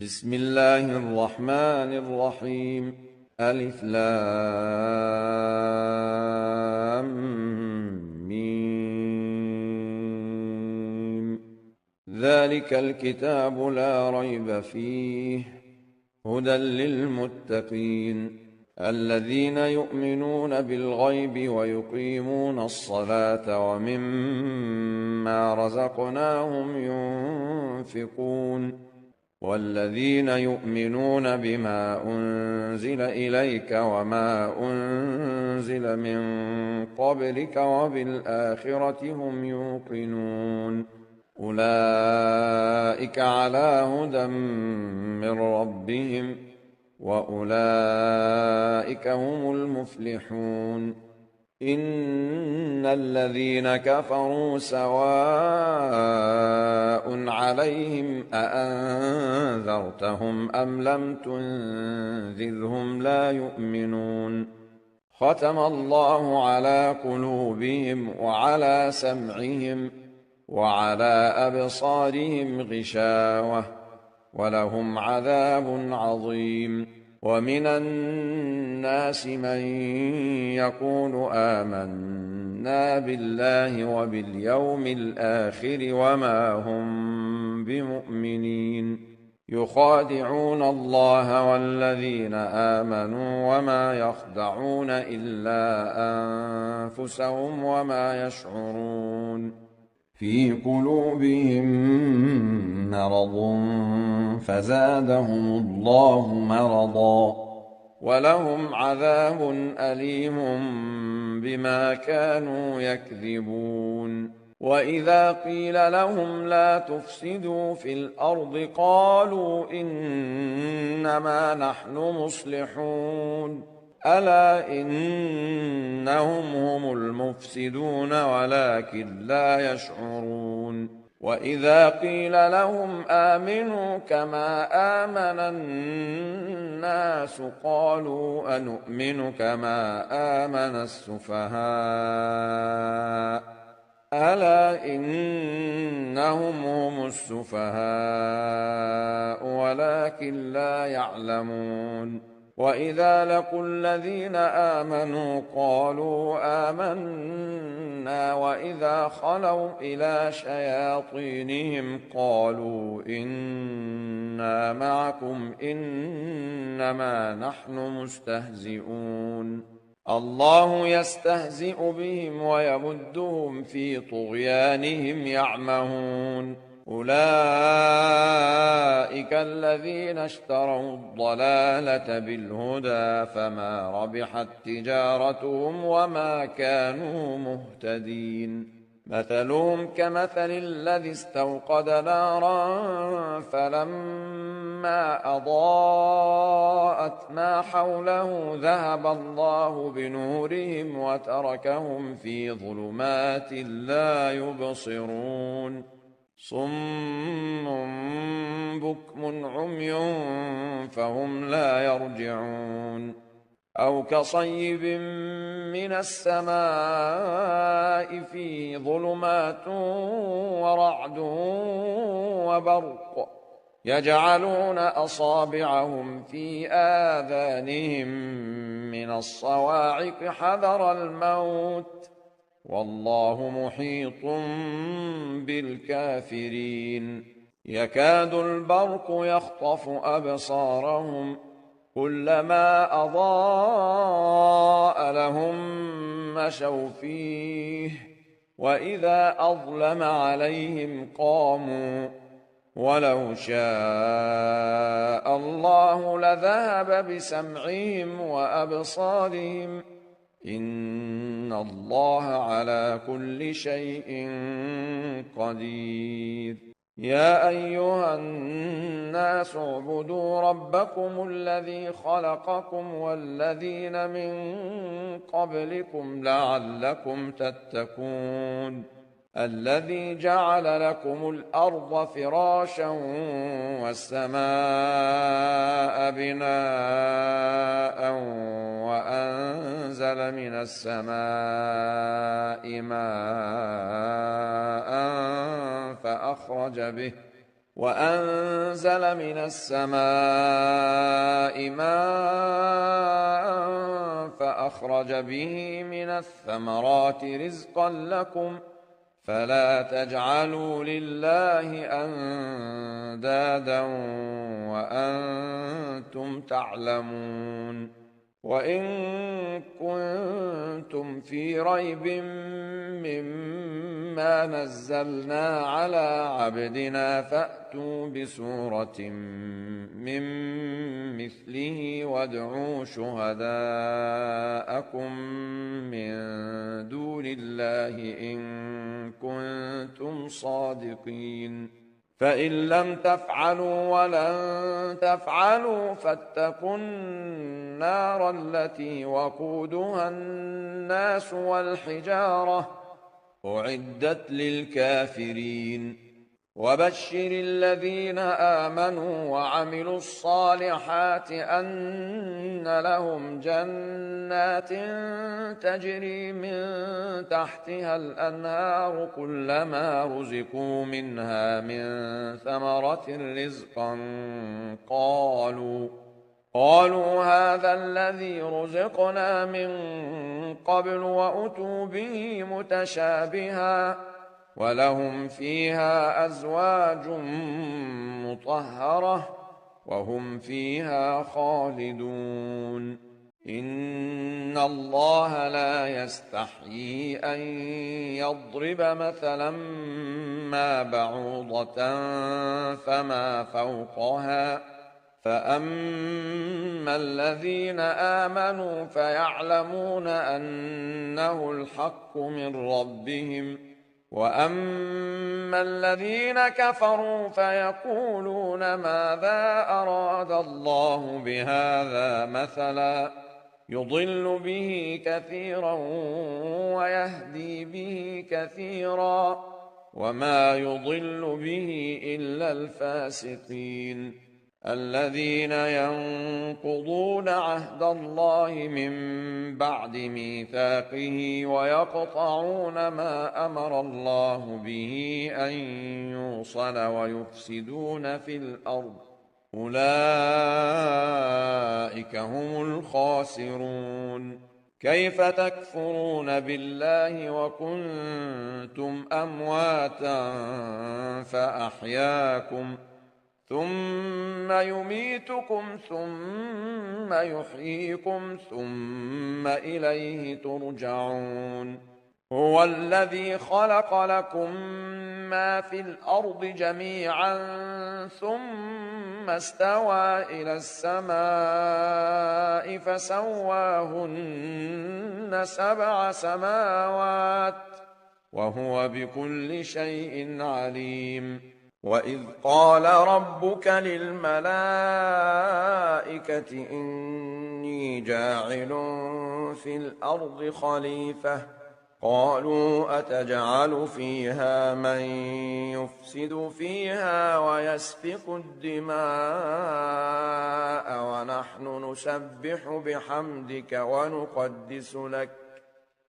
بسم الله الرحمن الرحيم. ألف لام ميم. ذلك الكتاب لا ريب فيه هدى للمتقين الذين يؤمنون بالغيب ويقيمون الصلاة ومما رزقناهم ينفقون والذين يؤمنون بما أنزل إليك وما أنزل من قبلك وبالآخرة هم يوقنون أولئك على هدى من ربهم وأولئك هم المفلحون إن الذين كفروا سواء عليهم أأنذرتهم أم لم تنذرهم لا يؤمنون ختم الله على قلوبهم وعلى سمعهم وعلى أبصارهم غشاوة ولهم عذاب عظيم ومن الناس من يقول آمنا بالله وباليوم الآخر وما هم بمؤمنين يخادعون الله والذين آمنوا وما يخدعون إلا أنفسهم وما يشعرون في قلوبهم مرض فزادهم الله مرضا ولهم عذاب أليم بما كانوا يكذبون وإذا قيل لهم لا تفسدوا في الأرض قالوا إنما نحن مصلحون ألا إنهم هم المفسدون ولكن لا يشعرون وإذا قيل لهم آمنوا كما آمن الناس قالوا أنؤمن كما آمن السفهاء ألا إنهم هم السفهاء ولكن لا يعلمون وإذا لقوا الذين آمنوا قالوا آمنا وإذا خلوا إلى شياطينهم قالوا إنا معكم إنما نحن مستهزئون الله يستهزئ بهم ويمدهم في طغيانهم يعمهون أولئك الذين اشتروا الضلالة بالهدى فما ربحت تجارتهم وما كانوا مهتدين مثلهم كمثل الذي استوقد نارا فلما أضاءت ما حوله ذهب الله بنورهم وتركهم في ظلمات لا يبصرون صم بكم عمي فهم لا يرجعون أو كصيب من السماء فيه ظلمات ورعد وبرق يجعلون أصابعهم في آذانهم من الصواعق حذر الموت والله محيط بالكافرين يكاد البرق يخطف أبصارهم كلما أضاء لهم مشوا فيه وإذا أظلم عليهم قاموا ولو شاء الله لذهب بسمعهم وأبصارهم إن الله على كل شيء قدير يا أيها الناس اعبدوا ربكم الذي خلقكم والذين من قبلكم لعلكم تتقون الذي جعل لكم الأرض فراشا والسماء بناء وأنزل من السماء ماء وأنزل من السماء ماء فأخرج به من الثمرات رزقا لكم فلا تجعلوا لله أندادا وأنتم تعلمون وإن كنتم في ريب مما نزلنا على عبدنا فأتوا بسورة من مثله وادعوا شهداءكم من دون الله إن كنتم صادقين فإن لم تفعلوا ولن تفعلوا فاتقوا النار التي وقودها الناس والحجارة أعدت للكافرين وبشر الذين آمنوا وعملوا الصالحات أن لهم جنات تجري من تحتها الأنهار كلما رزقوا منها من ثمرة رزقا قالوا هذا الذي رزقنا من قبل وأتوا به متشابها ولهم فيها أزواج مطهرة وهم فيها خالدون إن الله لا يستحيي أن يضرب مثلا ما بعوضة فما فوقها فأما الذين آمنوا فيعلمون أنه الحق من ربهم وأما الذين كفروا فيقولون ماذا أراد الله بهذا مثلا يضل به كثيرا ويهدي به كثيرا وما يضل به إلا الفاسقين الذين ينقضون عهد الله من بعد ميثاقه ويقطعون ما أمر الله به أن يوصل ويفسدون في الأرض أولئك هم الخاسرون كيف تكفرون بالله وكنتم أمواتا فأحياكم ثم يميتكم ثم يحييكم ثم إليه ترجعون هو الذي خلق لكم ما في الأرض جميعا ثم استوى إلى السماء فسواهن 7 سماوات وهو بكل شيء عليم وإذ قال ربك للملائكة إني جاعل في الأرض خليفة قالوا أتجعل فيها من يفسد فيها ويسفك الدماء ونحن نسبح بحمدك ونقدس لك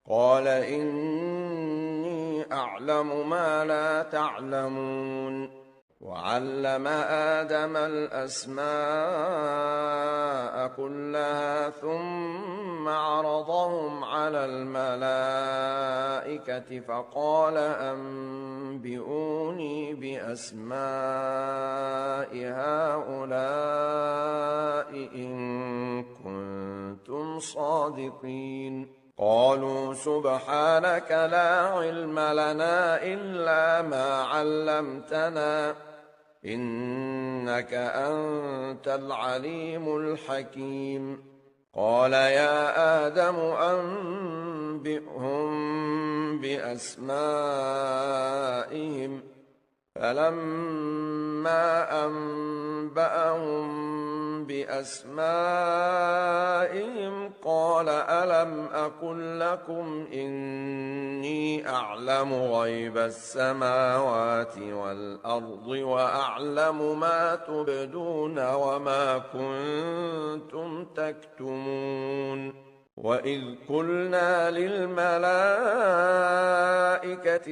قال إني أعلم ما لا تعلمون وعلم آدم الأسماء كلها ثم عرضهم على الملائكة فقال أنبئوني بأسماء هؤلاء إن كنتم صادقين قالوا سبحانك لا علم لنا إلا ما علمتنا إنك أنت العليم الحكيم قال يا آدم أنبئهم بأسمائهم فلما أنبأهم بأسمائهم قال ألم أقل لكم إني أعلم غيب السماوات والأرض وأعلم ما تبدون وما كنتم تكتمون وإذ قلنا للملائكة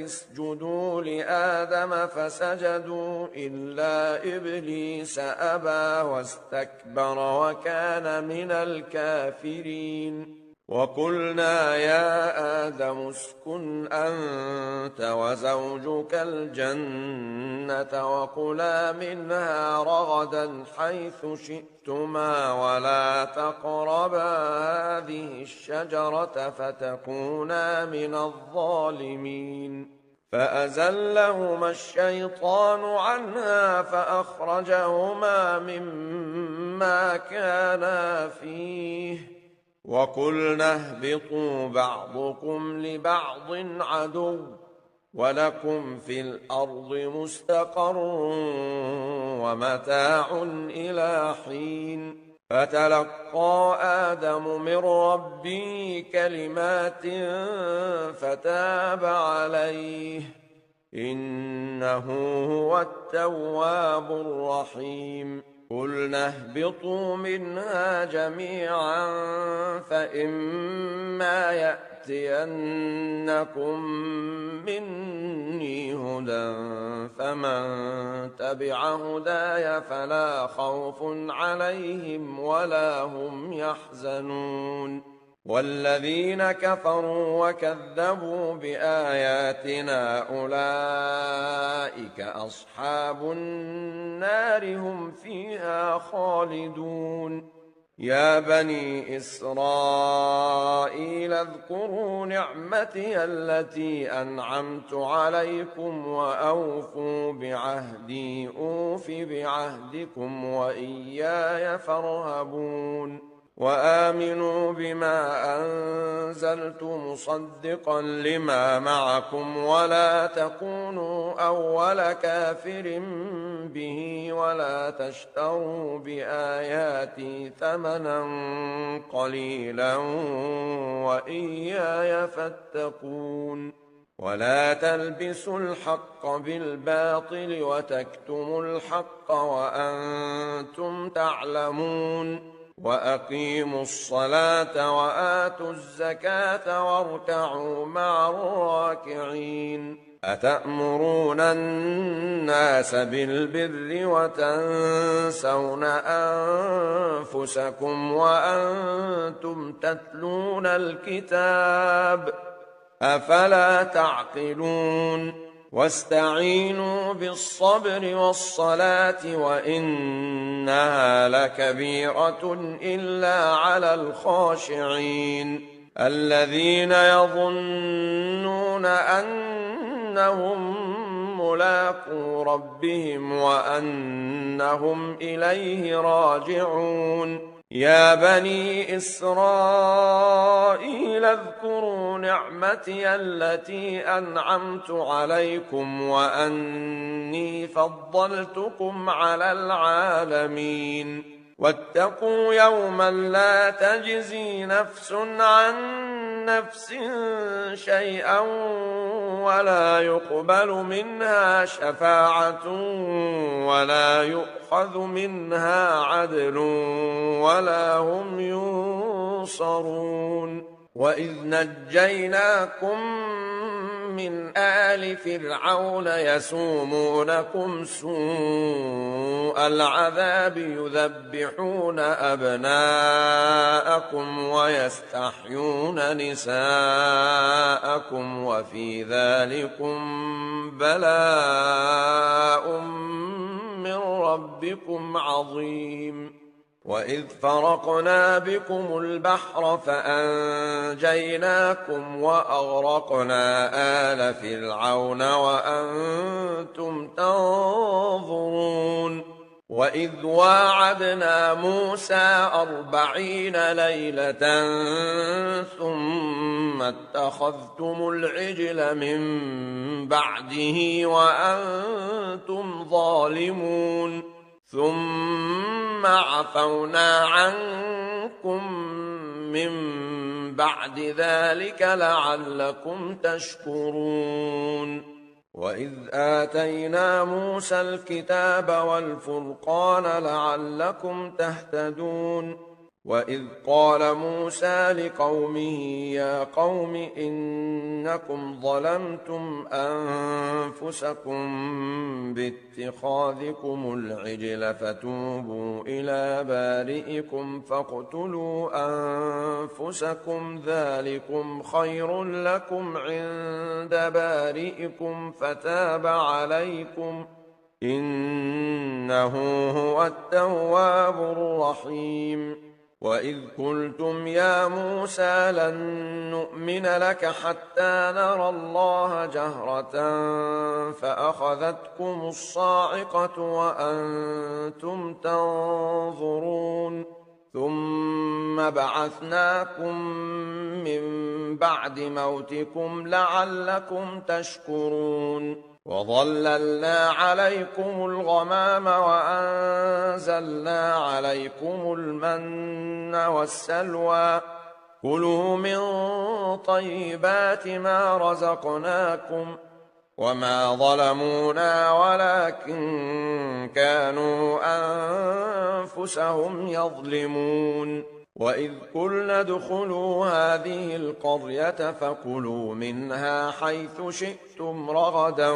اسجدوا لآدم فسجدوا إلا إبليس أبى واستكبر وكان من الكافرين وقلنا يا آدم اسكن أنت وزوجك الجنة وكلا منها رغدا حيث شئتما ولا تقربا هذه الشجرة فتكونا من الظالمين فأزلهما الشيطان عنها فأخرجهما مما كانا فيه وقلنا اهبطوا بعضكم لبعض عدو ولكم في الأرض مستقر ومتاع إلى حين فتلقى آدم من ربه كلمات فتاب عليه إنه هو التواب الرحيم قلنا اهبطوا منها جميعا فإما يأتينكم مني هدى فمن تبع هداي فلا خوف عليهم ولا هم يحزنون والذين كفروا وكذبوا بآياتنا أولئك أصحاب النار هم فيها خالدون يا بني إسرائيل اذكروا نعمتي التي أنعمت عليكم وأوفوا بعهدي أوف بعهدكم وإياي فارهبون وآمنوا بما أنزلت مصدقا لما معكم ولا تكونوا أول كافر به ولا تشتروا بآياتي ثمنا قليلا وإياي فاتقون ولا تلبسوا الحق بالباطل وتكتموا الحق وأنتم تعلمون وأقيموا الصلاة وآتوا الزكاة واركعوا مع الراكعين أتأمرون الناس بالبر وتنسون أنفسكم وأنتم تتلون الكتاب أفلا تعقلون واستعينوا بالصبر والصلاة وإنها لكبيرة إلا على الخاشعين الذين يظنون أنهم ملاقو ربهم وأنهم إليه راجعون يا بني إسرائيل اذكروا نعمتي التي أنعمت عليكم وأني فضلتكم على العالمين واتقوا يوما لا تجزي نفس عن نفس شيئا ولا يقبل منها شفاعة ولا يؤخذ منها عدل ولا هم ينصرون وإذ نجيناكم من آل فرعون يسومونكم سوء العذاب يذبحون أبناءكم ويستحيون نساءكم وفي ذلكم بلاء من ربكم عظيم وإذ فرقنا بكم البحر فأنجيناكم وأغرقنا آل فرعون وأنتم تنظرون وإذ واعدنا موسى 40 ليلة ثم اتخذتم العجل من بعده وأنتم ظالمون ثم عفونا عنكم من بعد ذلك لعلكم تشكرون وإذ آتينا موسى الكتاب والفرقان لعلكم تهتدون وإذ قال موسى لقومه يا قوم إنكم ظلمتم أنفسكم باتخاذكم العجل فتوبوا إلى بارئكم فاقتلوا أنفسكم ذلكم خير لكم عند بارئكم فتاب عليكم إنه هو التواب الرحيم وإذ قلتم يا موسى لن نؤمن لك حتى نرى الله جهرة فأخذتكم الصاعقة وأنتم تنظرون ثم بعثناكم من بعد موتكم لعلكم تشكرون وظللنا عليكم الغمام وأنزلنا عليكم المن والسلوى كلوا من طيبات ما رزقناكم وما ظلمونا ولكن كانوا أنفسهم يظلمون وإذ قلنا ادخلوا هذه القرية فكلوا منها حيث شئتم رغدا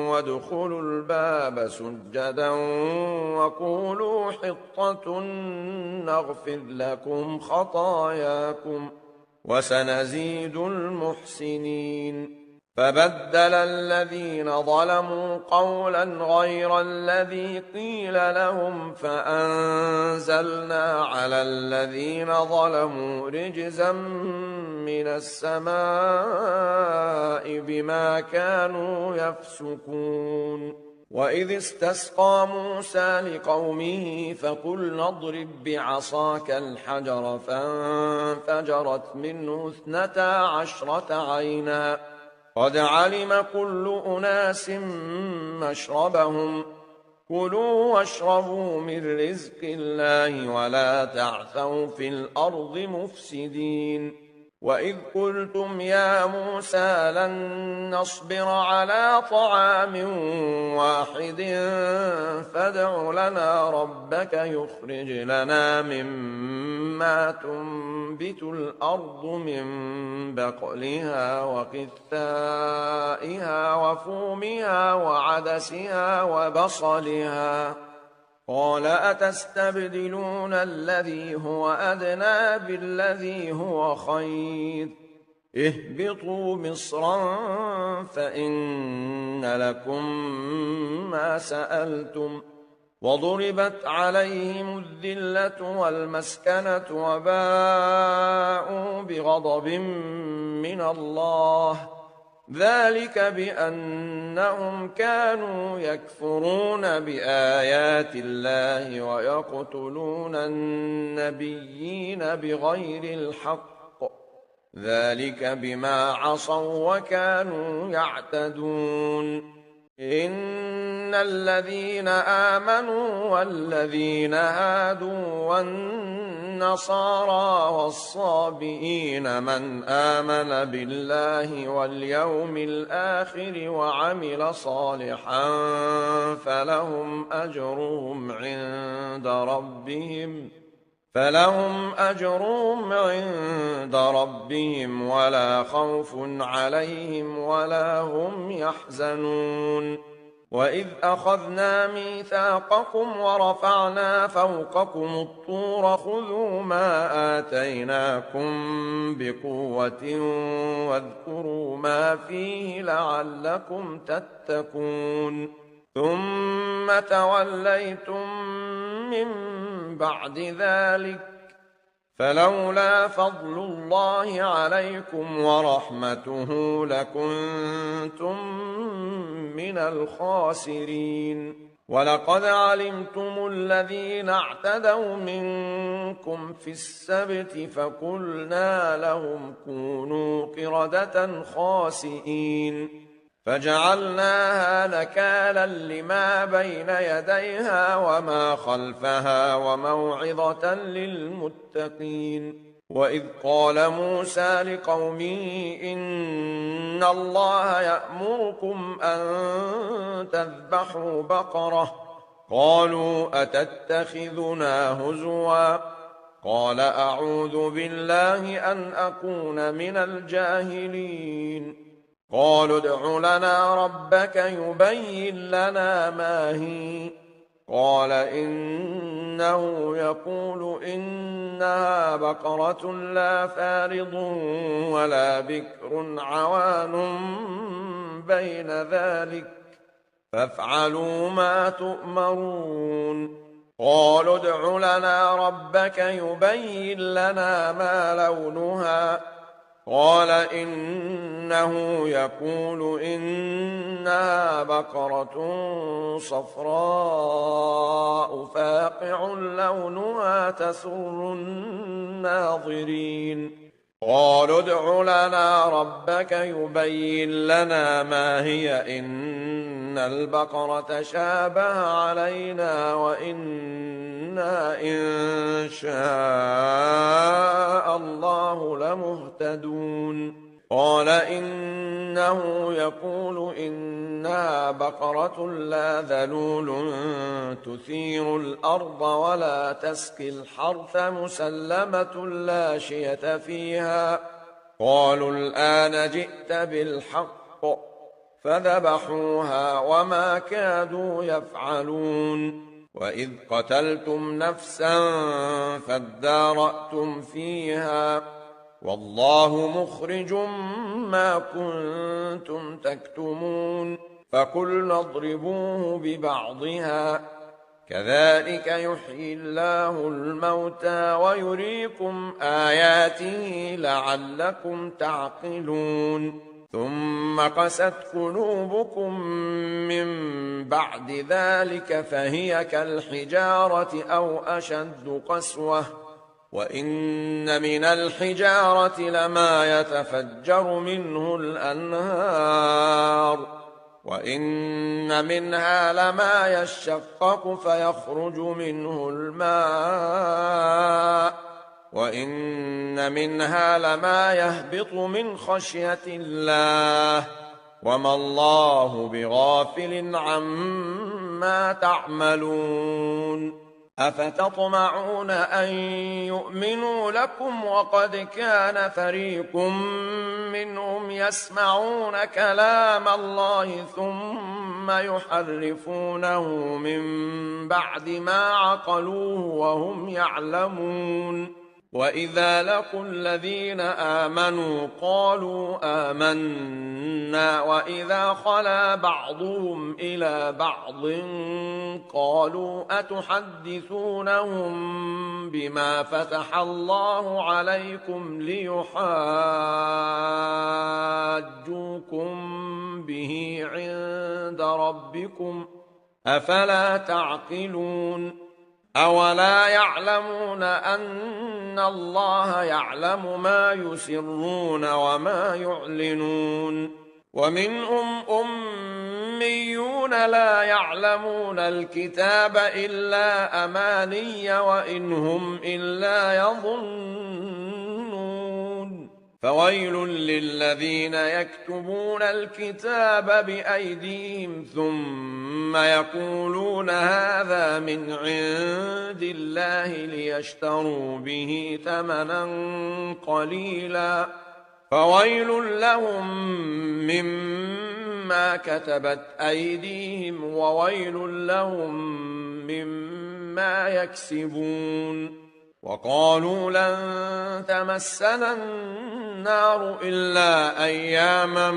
وادخلوا الباب سجدا وقولوا حطة نغفر لكم خطاياكم وسنزيد المحسنين فبدل الذين ظلموا قولا غير الذي قيل لهم فأنزلنا على الذين ظلموا رجزا من السماء بما كانوا يفسقون وإذ استسقى موسى لقومه فقلنا اضرب بعصاك الحجر فانفجرت منه 12 عينا قد علم كل أناس مشربهم كلوا واشربوا من رزق الله ولا تعثوا في الأرض مفسدين وإذ قلتم يا موسى لن نصبر على طعام واحد فادع لنا ربك يخرج لنا مما تنبت الأرض من بقلها وقثائها وفومها وعدسها وبصلها قال أتستبدلون الذي هو أدنى بالذي هو خير اهبطوا مصرا فإن لكم ما سألتم وضربت عليهم الذلة والمسكنة وباءوا بغضب من الله ذلك بأنهم كانوا يكفرون بآيات الله ويقتلون النبيين بغير الحق ذلك بما عصوا وكانوا يعتدون إن الذين آمنوا والذين هادوا والنصارى والصابئين من آمن بالله واليوم الآخر وعمل صالحا فلهم أجرهم عند ربهم ولا خوف عليهم ولا هم يحزنون وإذ أخذنا ميثاقكم ورفعنا فوقكم الطور خذوا ما آتيناكم بقوة واذكروا ما فيه لعلكم تتقون ثم توليتم من بعد ذلك فلولا فضل الله عليكم ورحمته لكنتم من الخاسرين ولقد علمتم الذين اعتدوا منكم في السبت فقلنا لهم كونوا قردة خاسئين فجعلناها نكالا لما بين يديها وما خلفها وموعظة للمتقين وإذ قال موسى لقومه إن الله يأمركم أن تذبحوا بقرة قالوا أتتخذنا هزوا قال أعوذ بالله أن أكون من الجاهلين قالوا ادع لنا ربك يبين لنا ما هي قال إنه يقول إنها بقرة لا فارض ولا بكر عوان بين ذلك فافعلوا ما تؤمرون قالوا ادع لنا ربك يبين لنا ما لونها قال إنه يقول إنها بقرة صفراء فاقع لونها تسر الناظرين قالوا ادع لنا ربك يبين لنا ما هي إن البقرة شابه علينا وإنا إن شاء الله لمهتدون قال إنه يقول إنها بقرة لا ذلول تثير الأرض ولا تسقي الحرث مسلمة لا شية فيها قالوا الآن جئت بالحق فذبحوها وما كادوا يفعلون وإذ قتلتم نفسا فادارأتم فيها والله مخرج ما كنتم تكتمون فقلنا اضربوه ببعضها كذلك يحيي الله الموتى ويريكم آياته لعلكم تعقلون ثم قست قلوبكم من بعد ذلك فهي كالحجارة أو أشد قسوة وإن من الحجارة لما يتفجر منه الأنهار وإن منها لما يشقق فيخرج منه الماء وإن منها لما يهبط من خشية الله وما الله بغافل عما تعملون أفتطمعون أن يؤمنوا لكم وقد كان فريق منهم يسمعون كلام الله ثم يحرفونه من بعد ما عقلوه وهم يعلمون وإذا لقوا الذين آمنوا قالوا آمنا وإذا خلا بعضهم إلى بعض قالوا أتحدثونهم بما فتح الله عليكم ليحاجوكم به عند ربكم أفلا تعقلون أولا يعلمون أن الله يعلم ما يسرون وما يعلنون ومنهم أميون لا يعلمون الكتاب إلا أماني وإن هم إلا يظنون فويل للذين يكتبون الكتاب بأيديهم ثم يقولون هذا من عند الله ليشتروا به ثمنا قليلا فويل لهم مما كتبت أيديهم وويل لهم مما يكسبون وقالوا لن تمسنا النار إلا أياما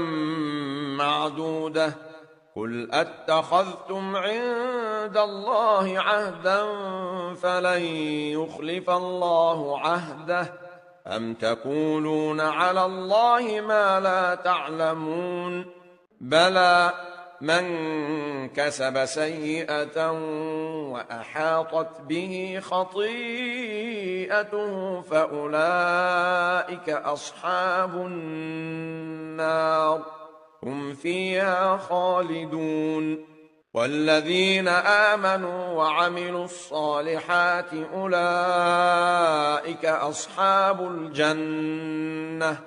معدودة قل أتخذتم عند الله عهدا فلن يخلف الله عهده أم تقولون على الله ما لا تعلمون بلى من كسب سيئة وأحاطت به خطيئته فأولئك أصحاب النار هم فيها خالدون والذين آمنوا وعملوا الصالحات أولئك أصحاب الجنة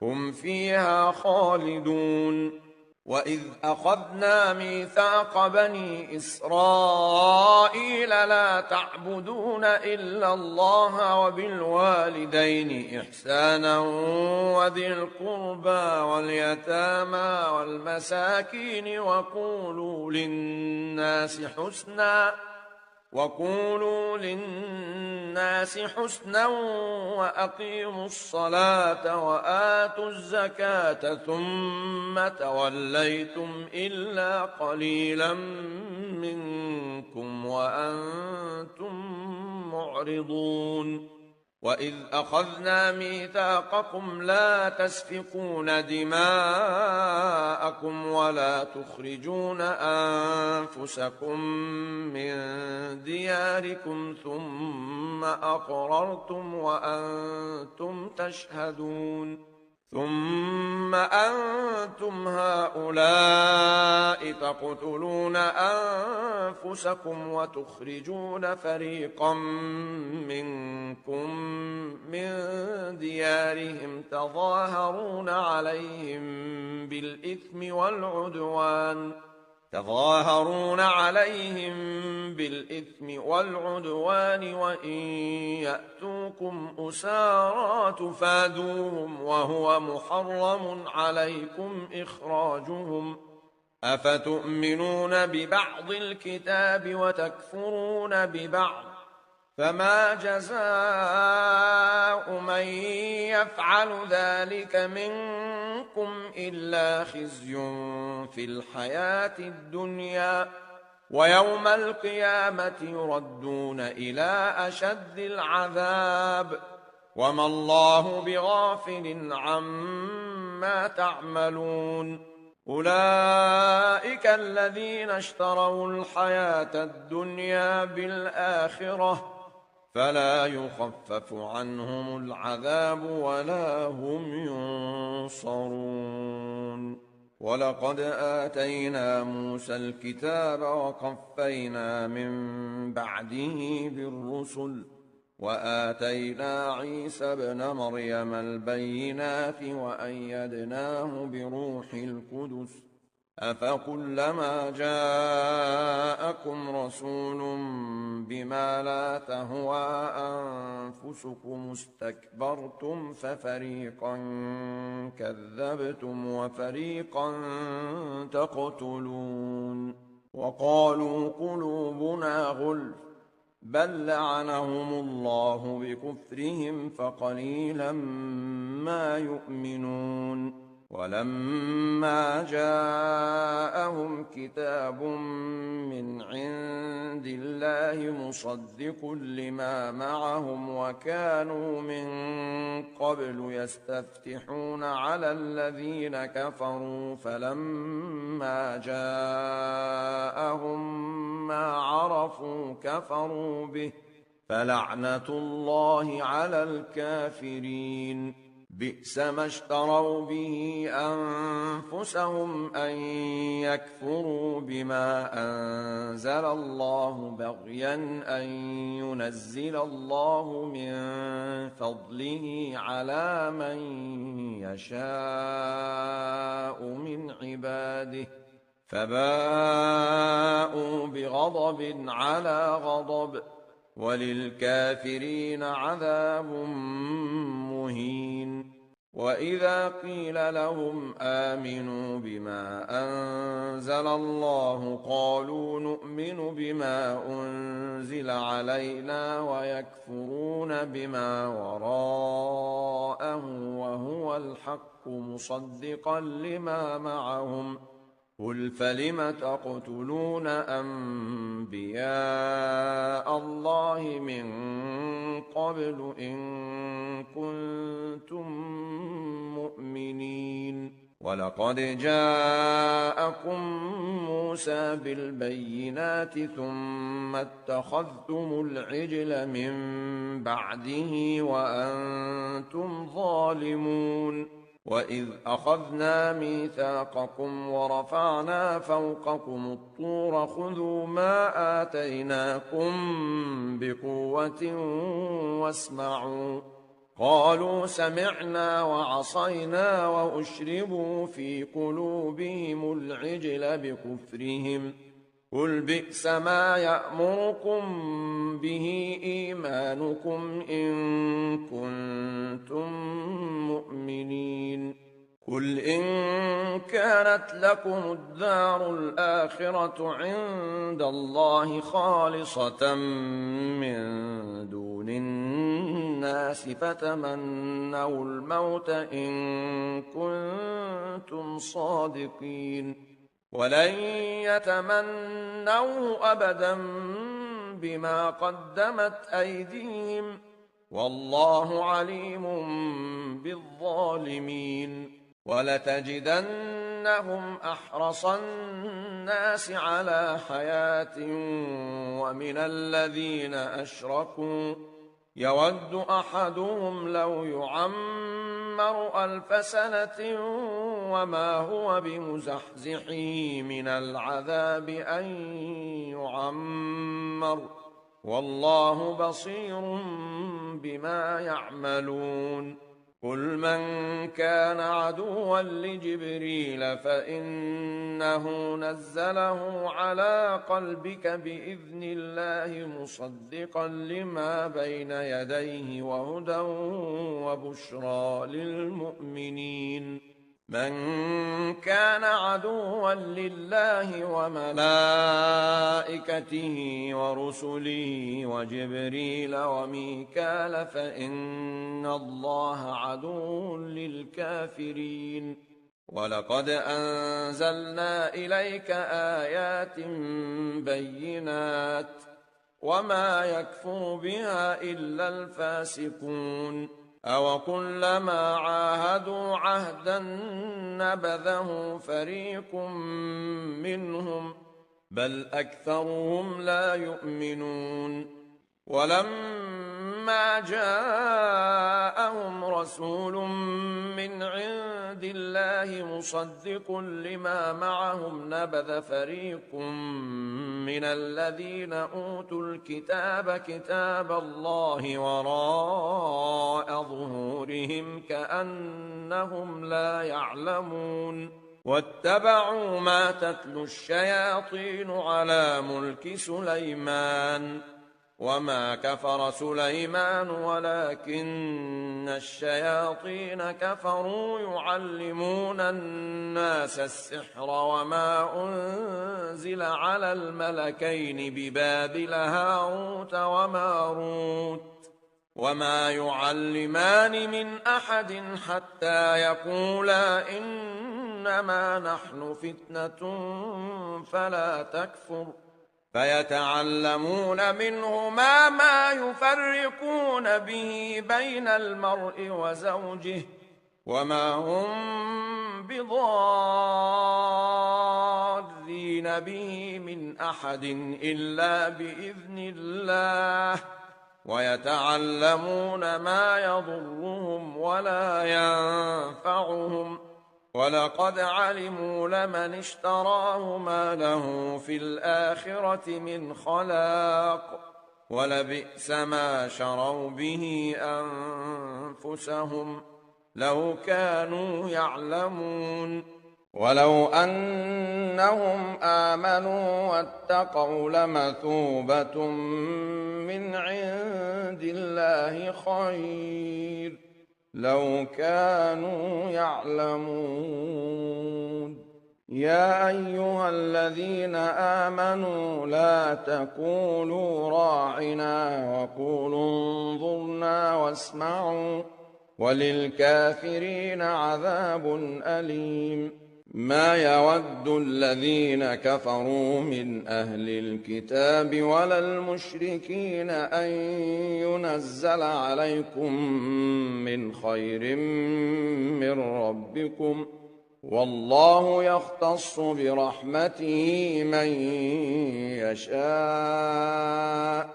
هم فيها خالدون وإذ أخذنا ميثاق بني إسرائيل لا تعبدون إلا الله وبالوالدين إحسانا وذي القربى واليتامى والمساكين وقولوا للناس حسنا وأقيموا الصلاة وآتوا الزكاة ثم توليتم إلا قليلا منكم وأنتم معرضون وإذ أخذنا ميثاقكم لا تسفكون دماءكم ولا تخرجون أنفسكم من دياركم ثم أقررتم وأنتم تشهدون ثم أنتم هؤلاء تقتلون أنفسكم وتخرجون فريقا منكم من ديارهم تظاهرون عليهم بالإثم والعدوان وإن يأتوكم أسارى تفادوهم وهو محرم عليكم إخراجهم أفتؤمنون ببعض الكتاب وتكفرون ببعض فما جزاء من يفعل ذلك منكم إلا خزي في الحياة الدنيا ويوم القيامة يردون إلى أشد العذاب وما الله بغافل عما تعملون أولئك الذين اشتروا الحياة الدنيا بالآخرة فلا يخفف عنهم العذاب ولا هم ينصرون ولقد آتينا موسى الكتاب وقفينا من بعده بالرسل وآتينا عيسى ابن مريم البينات وأيدناه بروح القدس أفكلما جاءكم رسول بما لا تهوى أنفسكم استكبرتم ففريقا كذبتم وفريقا تقتلون وقالوا قلوبنا غلف بل لعنهم الله بكفرهم فقليلا ما يؤمنون ولما جاءهم كتاب من عند الله مصدق لما معهم وكانوا من قبل يستفتحون على الذين كفروا فلما جاءهم ما عرفوا كفروا به فلعنة الله على الكافرين بئس ما اشتروا به أنفسهم أن يكفروا بما أنزل الله بغيا أن ينزل الله من فضله على من يشاء من عباده فباءوا بغضب على غضب وللكافرين عذاب مهين وإذا قيل لهم آمنوا بما أنزل الله قالوا نؤمن بما أنزل علينا ويكفرون بما وراءه وهو الحق مصدقا لما معهم قل فلم تقتلون أنبياء الله من قبل إن كنتم مؤمنين ولقد جاءكم موسى بالبينات ثم اتخذتم العجل من بعده وأنتم ظالمون وإذ أخذنا ميثاقكم ورفعنا فوقكم الطور خذوا ما آتيناكم بقوة واسمعوا قالوا سمعنا وعصينا وأشربوا في قلوبهم العجل بكفرهم قل بئس ما يأمركم به إيمانكم إن كنتم مؤمنين قل إن كانت لكم الدار الآخرة عند الله خالصة من دون الناس فتمنوا الموت إن كنتم صادقين ولن يتمنوا أبدا بما قدمت أيديهم والله عليم بالظالمين ولتجدنهم أحرص الناس على حياة ومن الذين أشركوا يود أحدهم لو يعمر 1000 سنة وما هو بمزحزحه من العذاب أن يعمر والله بصير بما يعملون قل من كان عدوا لجبريل فإنه نزله على قلبك بإذن الله مصدقا لما بين يديه وهدى وبشرى للمؤمنين من كان عدوا لله وملائكته ورسله وجبريل وميكال فإن الله عدو للكافرين ولقد أنزلنا إليك آيات بينات وما يكفر بها إلا الفاسقون أو كلما عاهدوا عهدا نبذه فريق منهم بل أكثرهم لا يؤمنون ولما جاءهم رسول من عند الله مصدق لما معهم نبذ فريق من الذين أوتوا الكتاب كتاب الله وراء ظهورهم كأنهم لا يعلمون واتبعوا ما تتلو الشياطين على ملك سليمان وما كفر سليمان ولكن الشياطين كفروا يعلمون الناس السحر وما أنزل على الملكين ببابل هاروت وماروت وما يعلمان من أحد حتى يقولا إنما نحن فتنة فلا تكفر فيتعلمون منهما ما يفرقون به بين المرء وزوجه وما هم بضارين به من أحد إلا بإذن الله ويتعلمون ما يضرهم ولا ينفعهم ولقد علموا لمن اشتراه ما له في الآخرة من خلاق ولبئس ما شروا به أنفسهم لو كانوا يعلمون ولو أنهم آمنوا واتقوا لمثوبة من عند الله خير لو كانوا يعلمون يا أيها الذين آمنوا لا تقولوا راعنا وقولوا انظرنا واسمعوا وللكافرين عذاب أليم ما يود الذين كفروا من أهل الكتاب ولا المشركين أن ينزل عليكم من خير من ربكم والله يختص برحمته من يشاء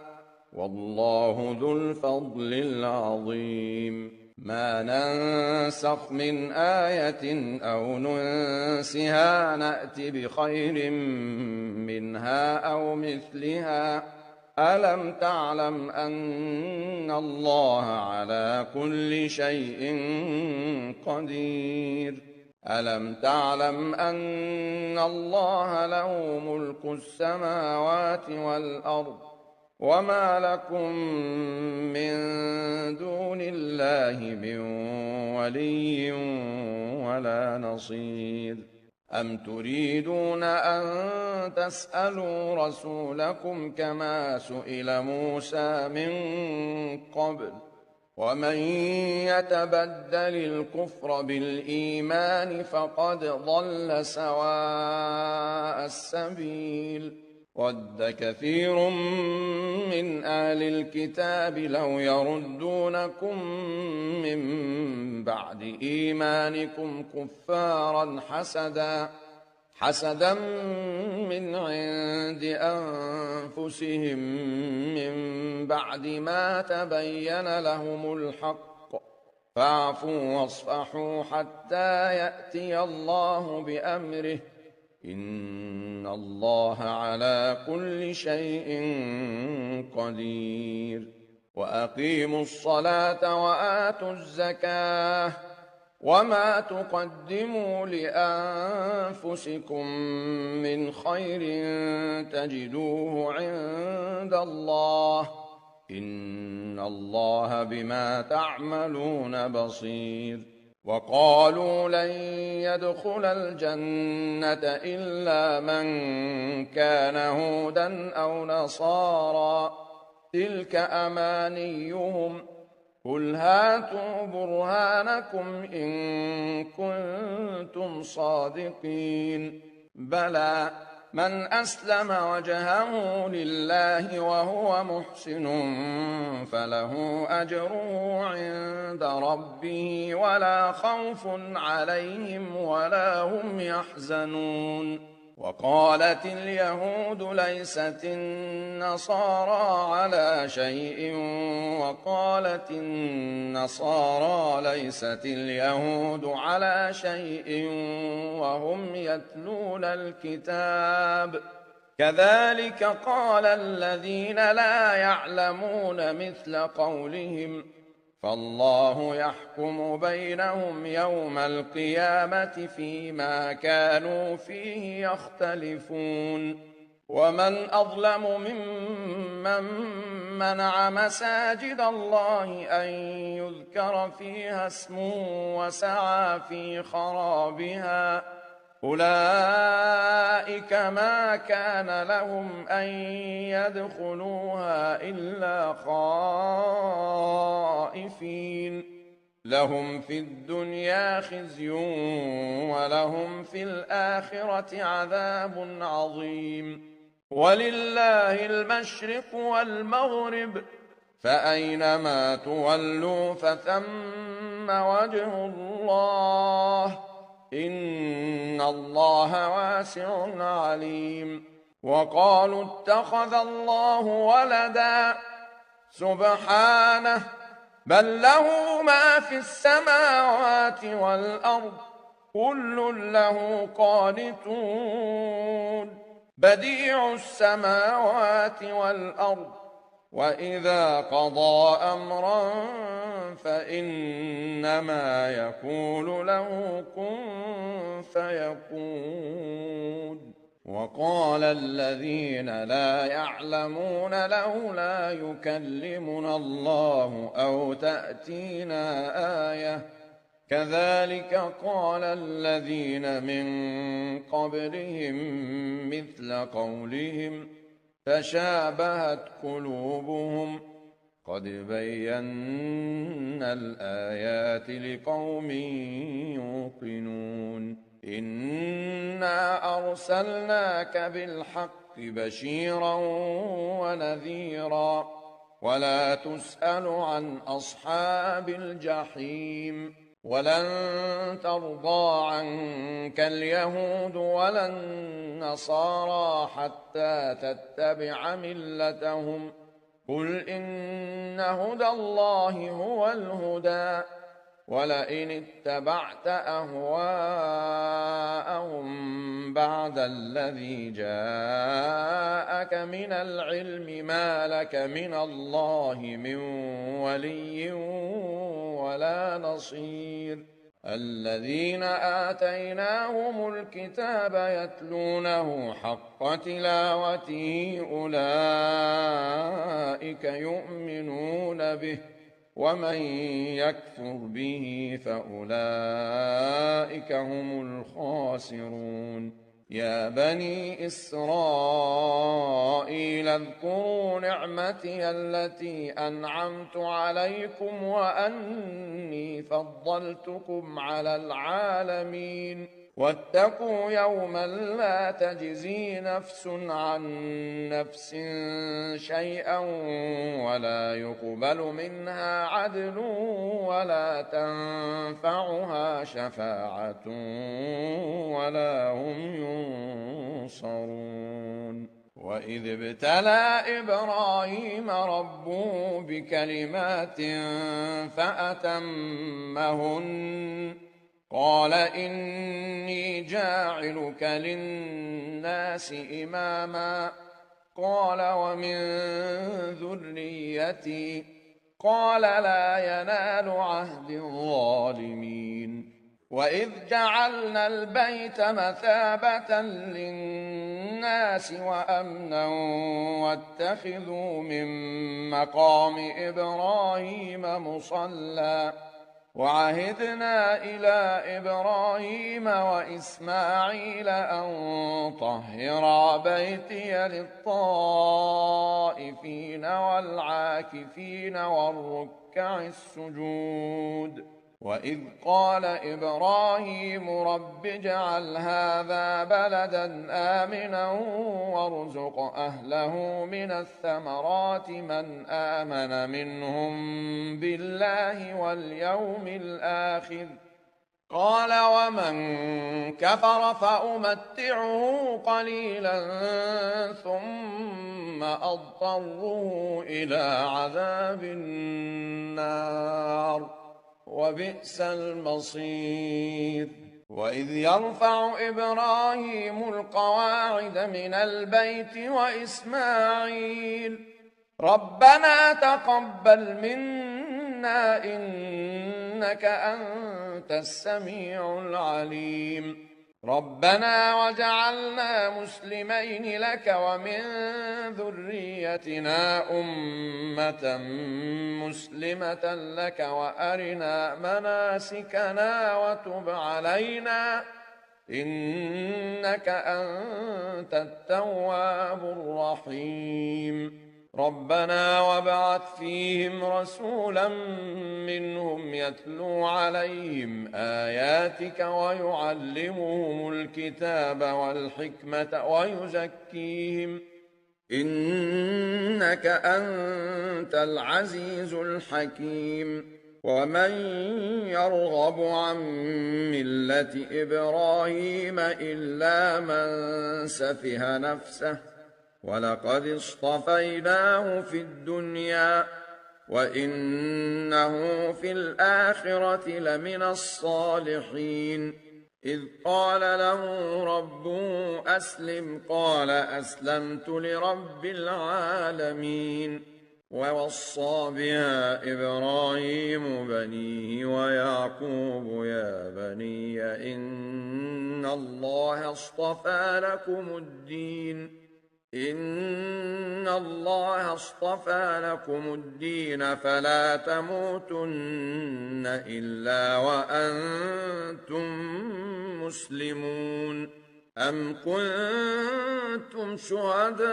والله ذو الفضل العظيم ما ننسخ من آية أو ننسها نأت بخير منها أو مثلها ألم تعلم أن الله على كل شيء قدير ألم تعلم أن الله له ملك السماوات والأرض وما لكم من دون الله من ولي ولا نصير أم تريدون أن تسألوا رسولكم كما سئل موسى من قبل ومن يتبدل الكفر بالإيمان فقد ضل سواء السبيل ود كثير من أهل الكتاب لو يردونكم من بعد إيمانكم كفارا حسدا من عند أنفسهم من بعد ما تبين لهم الحق فاعفوا واصفحوا حتى يأتي الله بأمره إن الله على كل شيء قدير وأقيموا الصلاة وآتوا الزكاة وما تقدموا لأنفسكم من خير تجدوه عند الله إن الله بما تعملون بصير وقالوا لن يدخل الجنة إلا من كان هودا أو نصارى تلك أمانيهم قل هاتوا برهانكم إن كنتم صادقين بلى من أسلم وجهه لله وهو محسن فله أجره عند ربه ولا خوف عليهم ولا هم يحزنون وقالت اليهود ليست النصارى على شيء وقالت النصارى ليست اليهود على شيء وهم يتلون الكتاب كذلك قال الذين لا يعلمون مثل قولهم فالله يحكم بينهم يوم القيامة فيما كانوا فيه يختلفون ومن أظلم ممن منع مساجد الله أن يذكر فيها اسمه وسعى في خرابها أولئك ما كان لهم أن يدخلوها إلا خائفين لهم في الدنيا خزي ولهم في الآخرة عذاب عظيم ولله المشرق والمغرب فأينما تولوا فثم وجه الله إن الله واسع عليم وقالوا اتخذ الله ولدا سبحانه بل له ما في السماوات والأرض كل له قانتون بديع السماوات والأرض وإذا قضى أمرا فإنما يقول له كن فيكون وقال الذين لا يعلمون لولا يكلمنا الله أو تأتينا آية كذلك قال الذين من قبلهم مثل قولهم تشابهت قلوبهم قد بينا الآيات لقوم يوقنون إنا أرسلناك بالحق بشيرا ونذيرا ولا تسأل عن أصحاب الجحيم ولن ترضى عنك اليهود ولا النصارى حتى تتبع ملتهم قل إن هدى الله هو الهدى ولئن اتبعت أهواءهم بعد الذي جاءك من العلم ما لك من الله من ولي ولا نصير الذين آتيناهم الكتاب يتلونه حق تلاوته أولئك يؤمنون به ومن يكفر به فأولئك هم الخاسرون يا بني إسرائيل اذكروا نعمتي التي أنعمت عليكم وأني فضلتكم على العالمين واتقوا يوما لا تجزي نفس عن نفس شيئا ولا يقبل منها عدل ولا تنفعها شفاعة ولا هم ينصرون وإذ ابتلى إبراهيم ربه بكلمات فأتمهن قال إني جاعلك للناس إماما قال ومن ذريتي قال لا ينال عهد الظالمين وإذ جعلنا البيت مثابة للناس وأمنا واتخذوا من مقام إبراهيم مصلى وعهدنا إلى إبراهيم وإسماعيل أن طهرا بيتي للطائفين والعاكفين والركع السجود وإذ قال إبراهيم رب اجعل هذا بلدا آمنا وارزق أهله من الثمرات من آمن منهم بالله واليوم الآخر قال ومن كفر فأمتعه قليلا ثم أضطره إلى عذاب النار وبئس المصير وإذ يرفع إبراهيم القواعد من البيت وإسماعيل ربنا تقبل منا إنك أنت السميع العليم ربنا وجعلنا مسلمين لك ومن ذريتنا أمة مسلمة لك وأرنا مناسكنا وتب علينا إنك أنت التواب الرحيم ربنا وابعث فيهم رسولا منهم يتلو عليهم آياتك ويعلمهم الكتاب والحكمة ويزكيهم إنك أنت العزيز الحكيم ومن يرغب عن ملة إبراهيم إلا من سفه نفسه ولقد اصطفيناه في الدنيا وإنه في الآخرة لمن الصالحين إذ قال له ربه أسلم قال أسلمت لرب العالمين ووصى بها إبراهيم بنيه ويعقوب يا بني إن الله اصطفى لكم الدين فلا تموتن إلا وأنتم مسلمون أم كنتم شهداء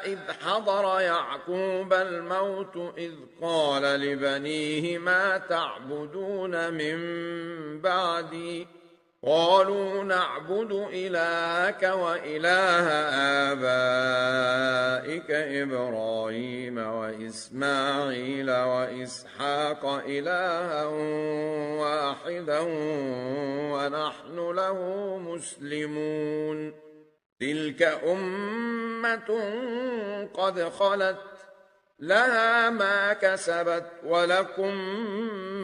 إذ حضر يعقوب الموت إذ قال لبنيه ما تعبدون من بعدي قالوا نعبد إلهك وإله آبائك إبراهيم وإسماعيل وإسحاق إلها واحدا ونحن له مسلمون تلك أمة قد خلت لها ما كسبت ولكم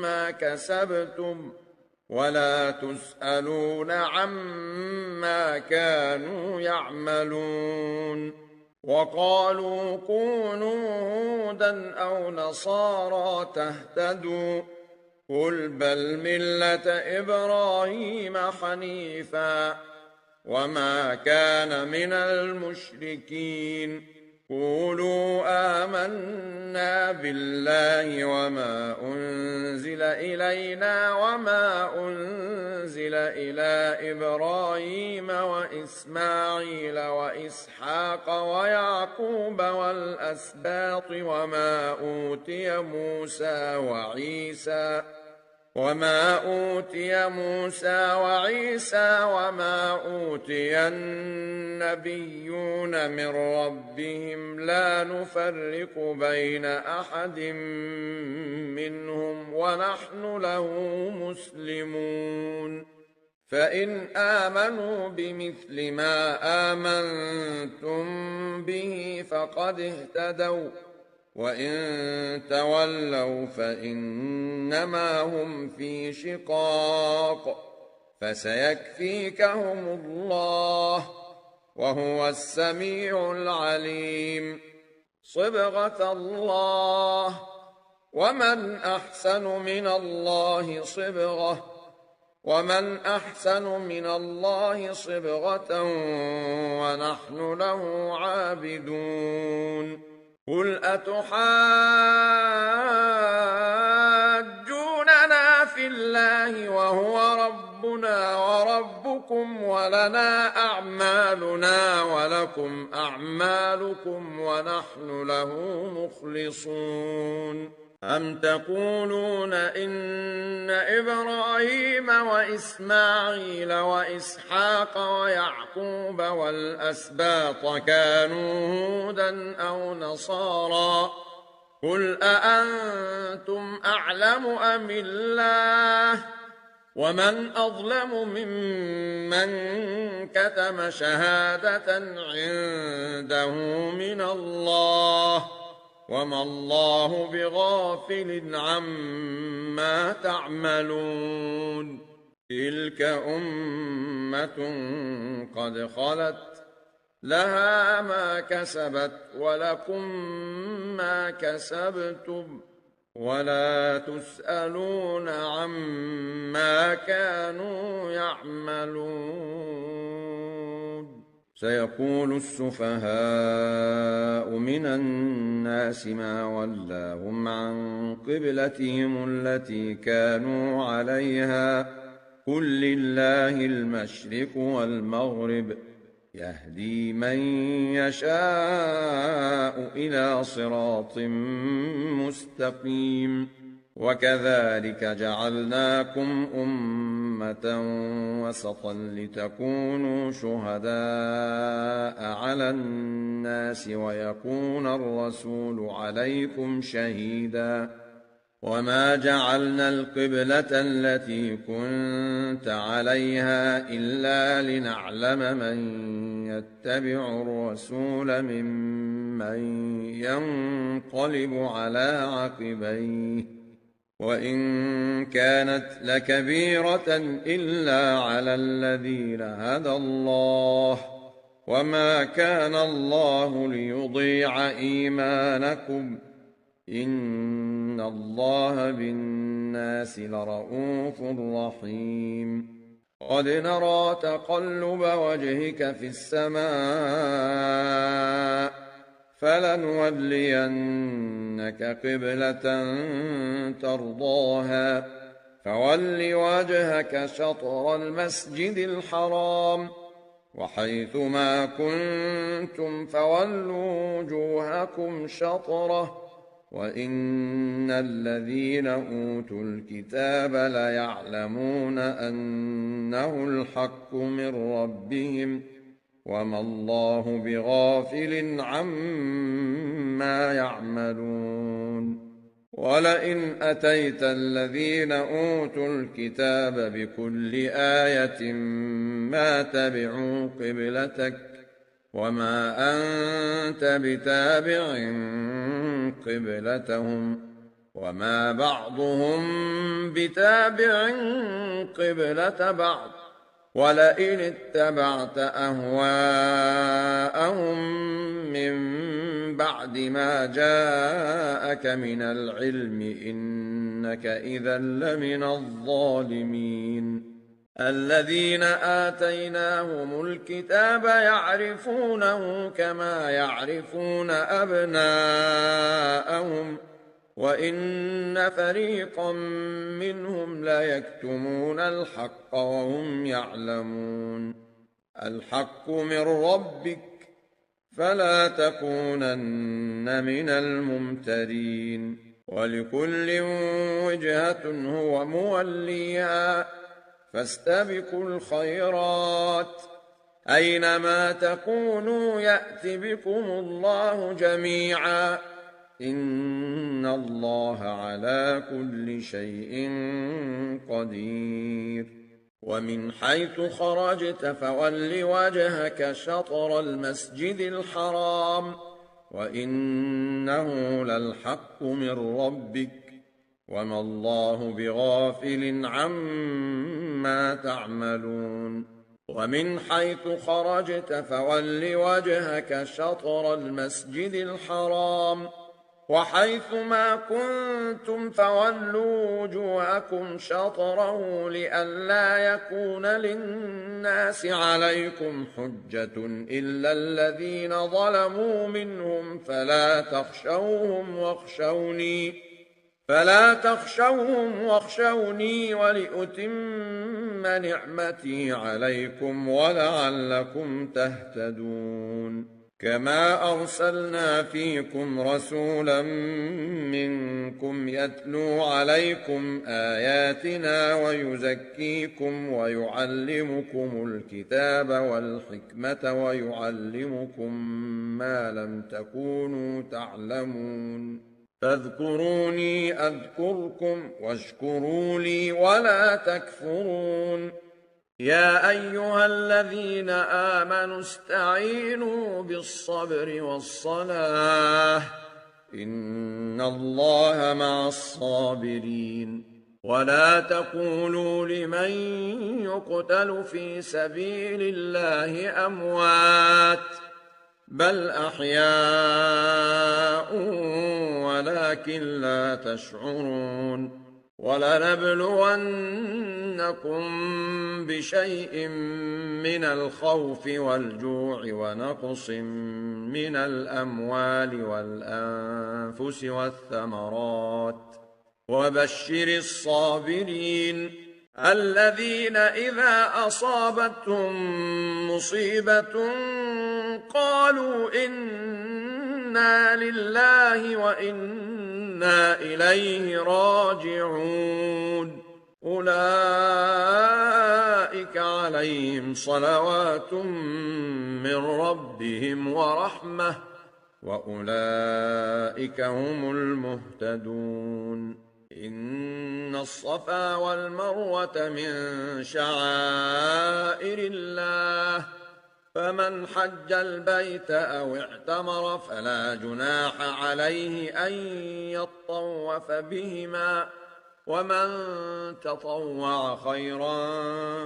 ما كسبتم ولا تسألون عما كانوا يعملون. وقالوا كونوا هودا أو نصارى تهتدوا قل بل ملة إبراهيم حنيفا وما كان من المشركين. قولوا آمنا بالله وما أنزل إلينا وما أنزل إلى إبراهيم وإسماعيل وإسحاق ويعقوب والأسباط وما أوتي موسى وعيسى وما أوتي النبيون من ربهم لا نفرق بين أحد منهم ونحن له مسلمون. فإن آمنوا بمثل ما آمنتم به فقد اهتدوا وإن تولوا فإنما هم في شقاق فسيكفيكهم الله وهو السميع العليم. صبغة الله ومن أحسن من الله صبغة ونحن له عابدون. قل أتحاجوننا في الله وهو ربنا وربكم ولنا أعمالنا ولكم أعمالكم ونحن له مخلصون. أم تقولون إن إبراهيم وإسماعيل وإسحاق ويعقوب والأسباط كانوا هودا أو نصارى قل أأنتم أعلم أم الله ومن أظلم ممن كتم شهادة عنده من الله وما الله بغافل عما تعملون. تلك أمة قد خلت لها ما كسبت ولكم ما كسبتم ولا تسألون عما كانوا يعملون. سيقول السفهاء من الناس ما ولاهم عن قبلتهم التي كانوا عليها قل لله المشرق والمغرب يهدي من يشاء إلى صراط مستقيم. وكذلك جعلناكم أمة وسطا لتكونوا شهداء على الناس ويكون الرسول عليكم شهيدا. وما جعلنا القبلة التي كنت عليها إلا لنعلم من يتبع الرسول ممن ينقلب على عقبيه وإن كانت لكبيرة إلا على الذين هدى الله وما كان الله ليضيع إيمانكم إن الله بالناس لرءوف رحيم. قد نرى تقلب وجهك في السماء فلنولينك قبلة ترضاها فول وجهك شطر المسجد الحرام وحيث ما كنتم فولوا وجوهكم شطره وإن الذين أوتوا الكتاب ليعلمون أنه الحق من ربهم وما الله بغافل عما يعملون. ولئن أتيت الذين أوتوا الكتاب بكل آية ما تبعوا قبلتك وما أنت بتابع قبلتهم وما بعضهم بتابع قبلة بعض ولئن اتبعت أهواءهم من بعد ما جاءك من العلم إنك إذا لمن الظالمين الذين آتيناهم الكتاب يعرفونه كما يعرفون أبناءهم وإن فريقا منهم ليكتمون الحق وهم يعلمون الحق من ربك فلا تكونن من الممترين ولكل وجهة هو موليها فاستبقوا الخيرات أينما تكونوا يأت بكم الله جميعا إن الله على كل شيء قدير ومن حيث خرجت فول وجهك شطر المسجد الحرام وإنه للحق من ربك وما الله بغافل عما تعملون ومن حيث خرجت فول وجهك شطر المسجد الحرام وحيث ما كنتم فولوا وجوهكم شطره لئلا يكون للناس عليكم حجة إلا الذين ظلموا منهم فلا تخشوهم واخشوني ولأتم نعمتي عليكم ولعلكم تهتدون كما أرسلنا فيكم رسولا منكم يتلو عليكم آياتنا ويزكيكم ويعلمكم الكتاب والحكمة ويعلمكم ما لم تكونوا تعلمون فاذكروني أذكركم واشكروا لي ولا تكفرون يا أيها الذين آمنوا استعينوا بالصبر والصلاة إن الله مع الصابرين ولا تقولوا لمن يقتل في سبيل الله أموات بل أحياء ولكن لا تشعرون ولنبلونكم بشيء من الخوف والجوع ونقص من الأموال والأنفس والثمرات وبشر الصابرين الذين إذا أصابتهم مصيبة قالوا إنا لله وإنا إليه راجعون أولئك عليهم صلوات من ربهم ورحمة وأولئك هم المهتدون إن الصفا والمروة من شعائر الله فمن حج البيت أو اعتمر فلا جناح عليه أن يطوف بهما ومن تطوع خيرا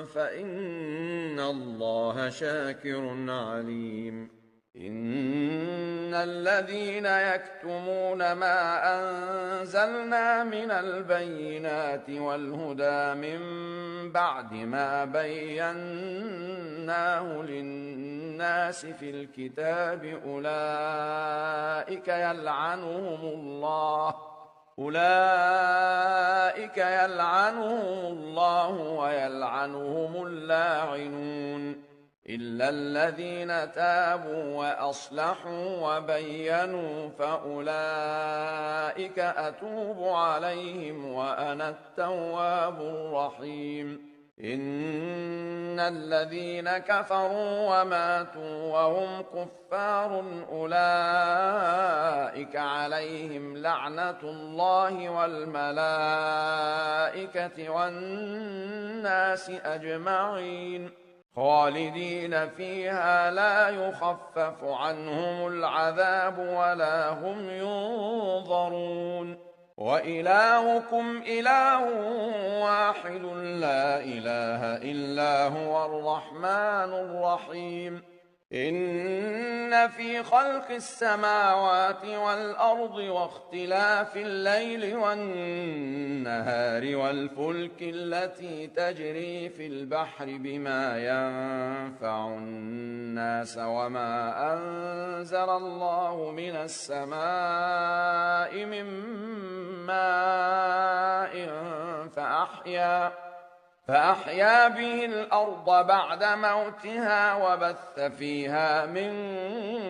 فإن الله شاكر عليم إن الذين يكتمون ما أنزلنا من البينات والهدى من بعد ما بيناه للناس في الكتاب أولئك يلعنهم الله ويلعنهم اللاعنون إلا الذين تابوا وأصلحوا وبينوا فأولئك أتوب عليهم وأنا التواب الرحيم إن الذين كفروا وماتوا وهم كفار أولئك عليهم لعنة الله والملائكة والناس أجمعين خالدين فيها لا يخفف عنهم العذاب ولا هم ينظرون وإلهكم إله واحد لا إله إلا هو الرحمن الرحيم إن في خلق السماوات والأرض واختلاف الليل والنهار والفلك التي تجري في البحر بما ينفع الناس وما أنزل الله من السماء من ماء فأحيا به الأرض بعد موتها وبث فيها من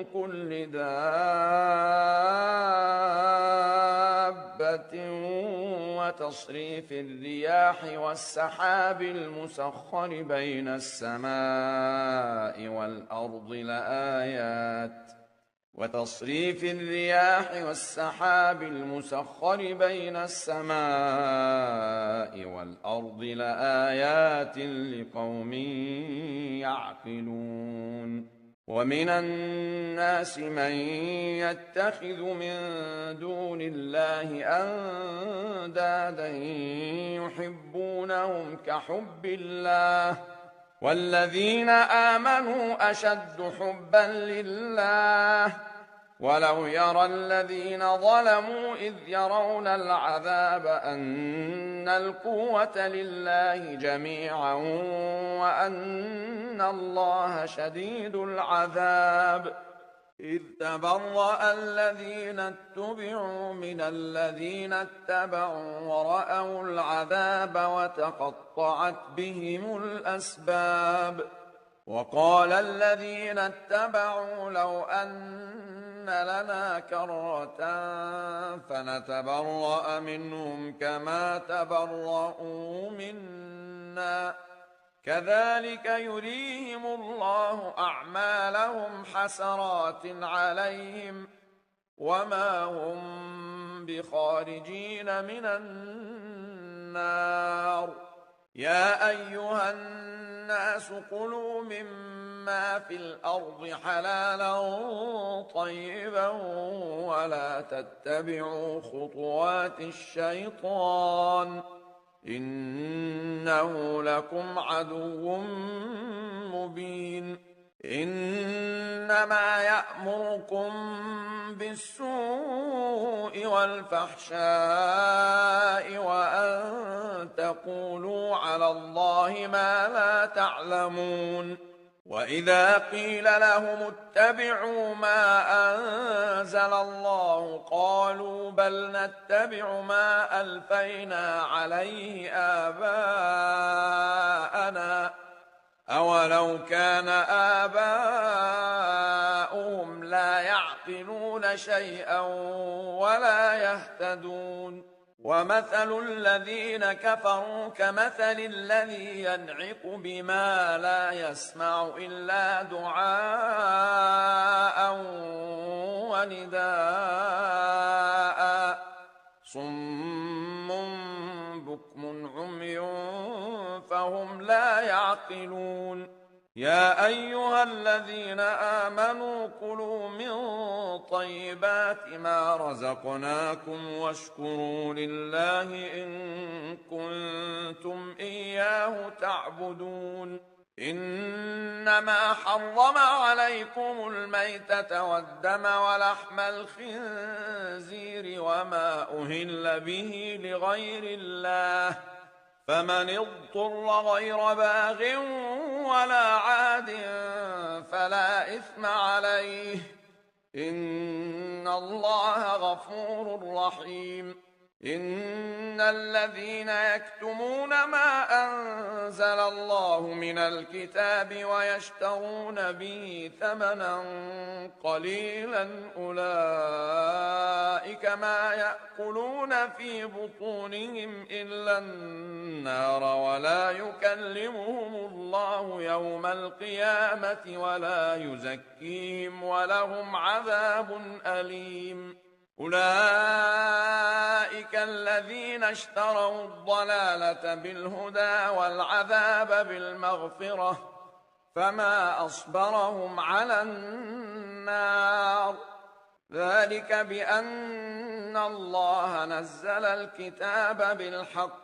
كل دابة وتصريف الرياح والسحاب المسخر بين السماء والأرض لآيات وتصريف الرياح والسحاب المسخر بين السماء والأرض لآيات لقوم يعقلون ومن الناس من يتخذ من دون الله أندادا يحبونهم كحب الله والذين آمنوا أشد حبا لله ولو يرى الذين ظلموا إذ يرون العذاب أن القوة لله جميعا وأن الله شديد العذاب إذ تبرأ الذين اتبعوا من الذين اتبعوا ورأوا العذاب وتقطعت بهم الأسباب وقال الذين اتبعوا لو أن لنا كرة فنتبرأ منهم كما تبرؤوا منا كذلك يريهم الله أعمالهم حسرات عليهم وما هم بخارجين من النار يا أيها الناس كلوا مما في الأرض حلالا طيبا ولا تتبعوا خطوات الشيطان إنه لكم عدو مبين إنما يأمركم بالسوء والفحشاء وأن تقولوا على الله ما لا تعلمون وإذا قيل لهم اتبعوا ما أنزل الله قالوا بل نتبع ما ألفينا عليه آباءنا أولو كان آباؤهم لا يعقلون شيئا ولا يهتدون ومثل الذين كفروا كمثل الذي ينعق بما لا يسمع إلا دعاء ونداء صم بكم عمي فهم لا يعقلون يا أيها الذين آمنوا كلوا من طيبات ما رزقناكم واشكروا لله إن كنتم إياه تعبدون إنما حرم عليكم الميتة والدم ولحم الخنزير وما أهل به لغير الله فمن اضطر غير باغ ولا عاد فلا إثم عليه إن الله غفور رحيم إن الذين يكتمون ما أنزل الله من الكتاب ويشترون به ثمنا قليلا أولئك ما يأكلون في بطونهم إلا النار ولا يكلمهم الله يوم القيامة ولا يزكيهم ولهم عذاب أليم أولئك الذين اشتروا الضلالة بالهدى والعذاب بالمغفرة فما أصبرهم على النار ذلك بأن الله نزل الكتاب بالحق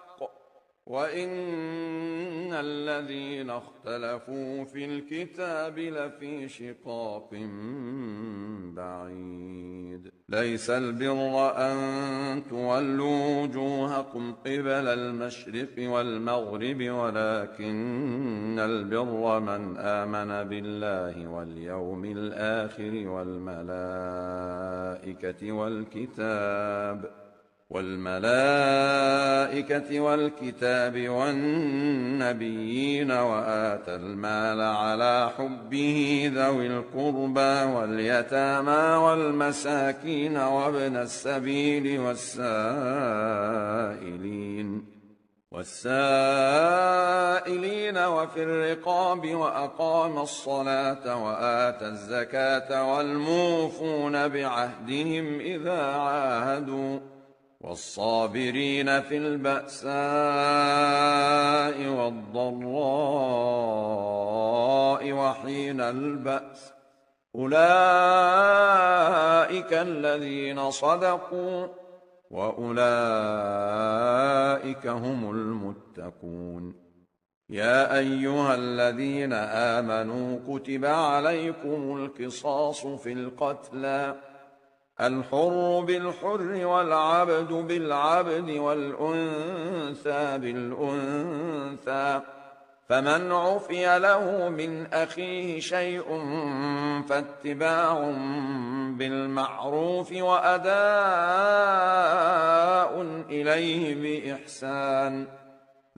وإن الذين اختلفوا في الكتاب لفي شقاق بعيد ليس البر أن تولوا وجوهكم قبل المشرق والمغرب ولكن البر من آمن بالله واليوم الآخر والملائكة والكتاب والنبيين وآتى المال على حبه ذوي القربى واليتامى والمساكين وابن السبيل والسائلين وفي الرقاب وأقام الصلاة وآتى الزكاة والموفون بعهدهم إذا عاهدوا والصابرين في البأساء والضراء وحين البأس أولئك الذين صدقوا وأولئك هم المتقون يا أيها الذين آمنوا كتب عليكم القصاص في القتلى الحر بالحر والعبد بالعبد والأنثى بالأنثى فمن عفي له من أخيه شيء فاتباع بالمعروف وأداء إليه بإحسان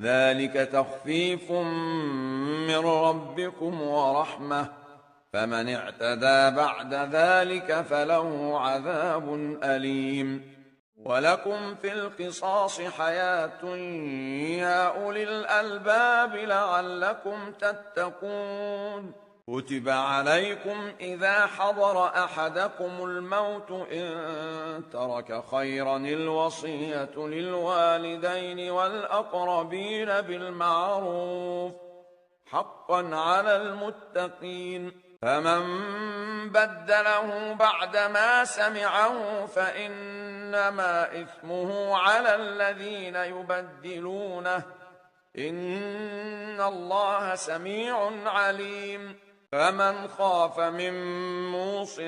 ذلك تخفيف من ربكم ورحمة فمن اعتدى بعد ذلك فله عذاب أليم ولكم في القصاص حياة يا أولي الألباب لعلكم تتقون كتب عليكم إذا حضر أحدكم الموت إن ترك خيرا الوصية للوالدين والأقربين بالمعروف حقا على المتقين فمن بدله بعدما سمعه فإنما إثمه على الذين يبدلونه إن الله سميع عليم فمن خاف من موص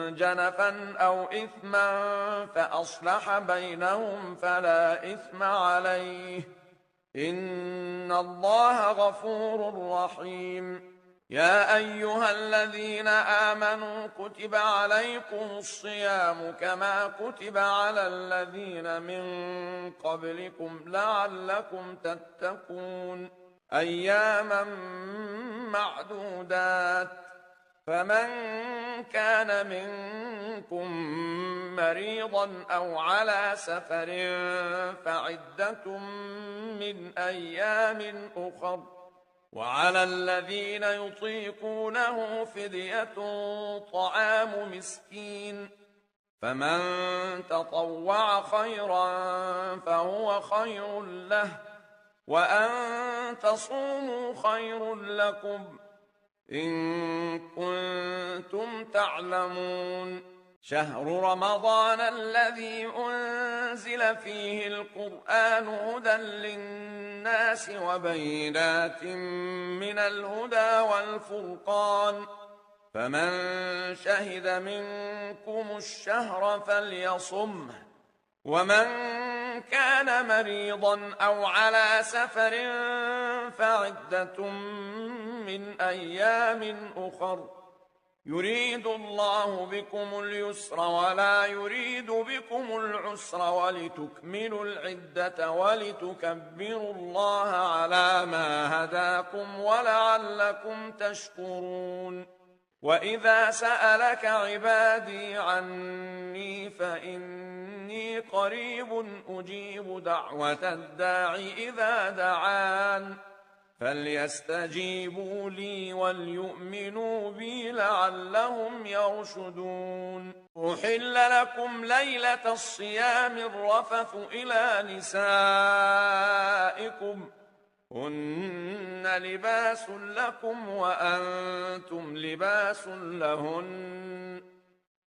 جنفا أو إثما فأصلح بينهم فلا إثم عليه إن الله غفور رحيم يا أيها الذين آمنوا كتب عليكم الصيام كما كتب على الذين من قبلكم لعلكم تتقون أياما معدودات فمن كان منكم مريضا أو على سفر فعدة من أيام أخر وعلى الذين يطيقونه فدية طعام مسكين فمن تطوع خيرا فهو خير له وأن تصوموا خير لكم إن كنتم تعلمون شهر رمضان الذي أنزل فيه القرآن هدى للناس وبينات من الهدى والفرقان فمن شهد منكم الشهر فليصمه ومن كان مريضا أو على سفر فعدة من أيام أخر يريد الله بكم اليسر ولا يريد بكم العسر ولتكملوا العدة ولتكبروا الله على ما هداكم ولعلكم تشكرون وإذا سألك عبادي عني فإني قريب أجيب دعوة الداع إذا دعان فليستجيبوا لي وليؤمنوا بي لعلهم يرشدون أحل لكم ليلة الصيام الرفث إلى نسائكم هن لباس لكم وأنتم لباس لهن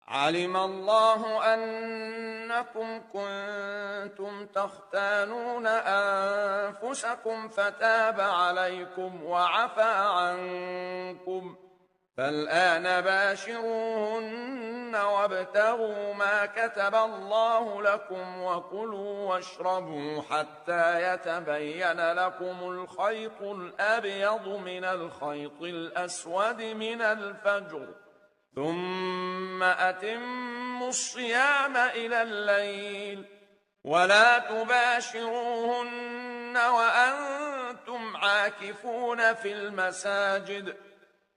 علم الله أنكم كنتم تختانون أنفسكم فتاب عليكم وعفى عنكم فالآن باشروهن وابتغوا ما كتب الله لكم وكلوا واشربوا حتى يتبين لكم الخيط الأبيض من الخيط الأسود من الفجر ثم أتموا الصيام إلى الليل ولا تباشروهن وأنتم عاكفون في المساجد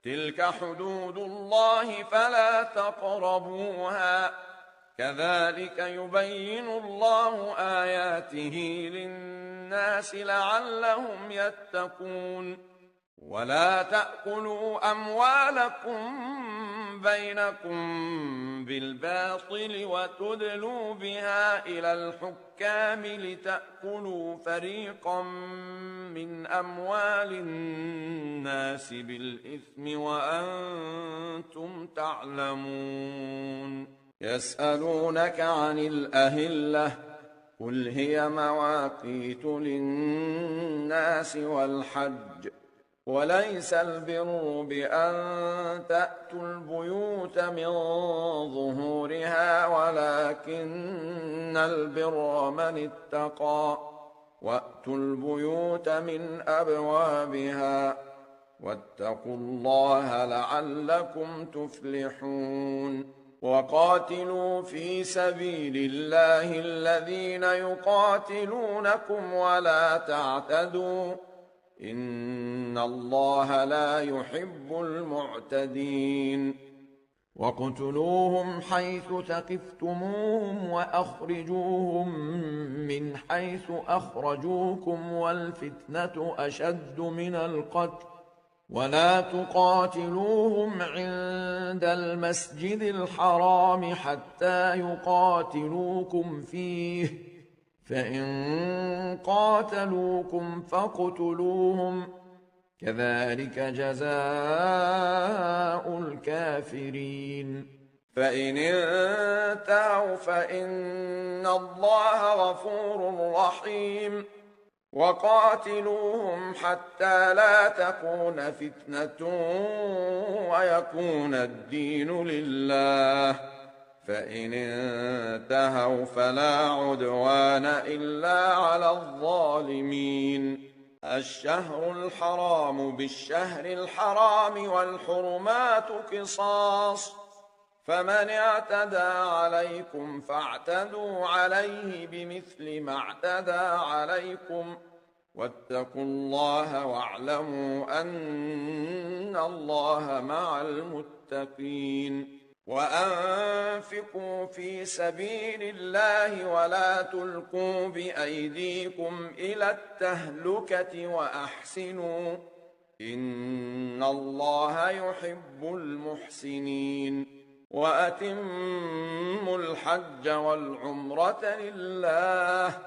تلك حدود الله فلا تقربوها كذلك يبين الله آياته للناس لعلهم يتقون ولا تأكلوا أموالكم بينكم بالباطل وتدلوا بها إلى الحكام لتأكلوا فريقا من أموال الناس بالإثم وأنتم تعلمون يسألونك عن الأهلة قل هي مواقيت للناس والحج وليس البر بأن تأتوا البيوت من ظهورها ولكن البر من اتقى وأتوا البيوت من أبوابها واتقوا الله لعلكم تفلحون وقاتلوا في سبيل الله الذين يقاتلونكم ولا تعتدوا إن الله لا يحب المعتدين وَاقْتُلُوهُمْ حَيْثُ ثَقِفْتُمُوهُمْ وَأَخْرِجُوهُمْ مِنْ حَيْثُ أَخْرَجُوكُمْ وَالْفِتْنَةُ أَشَدُّ مِنَ الْقَتْلِ وَلَا تُقَاتِلُوهُمْ عِندَ الْمَسْجِدِ الْحَرَامِ حَتَّى يُقَاتِلُوكُمْ فِيهِ فَإِنْ قَاتَلُوكُمْ فَاقْتُلُوهُمْ كذلك جزاء الكافرين فإن انتهوا فإن الله غفور رحيم وقاتلوهم حتى لا تكون فتنة ويكون الدين لله فإن انتهوا فلا عدوان إلا على الظالمين الشهر الحرام بالشهر الحرام والحرمات قصاص فمن اعتدى عليكم فاعتدوا عليه بمثل ما اعتدى عليكم واتقوا الله واعلموا أن الله مع المتقين وأنفقوا في سبيل الله ولا تلقوا بأيديكم إلى التهلكة وأحسنوا إن الله يحب المحسنين وأتموا الحج والعمرة لله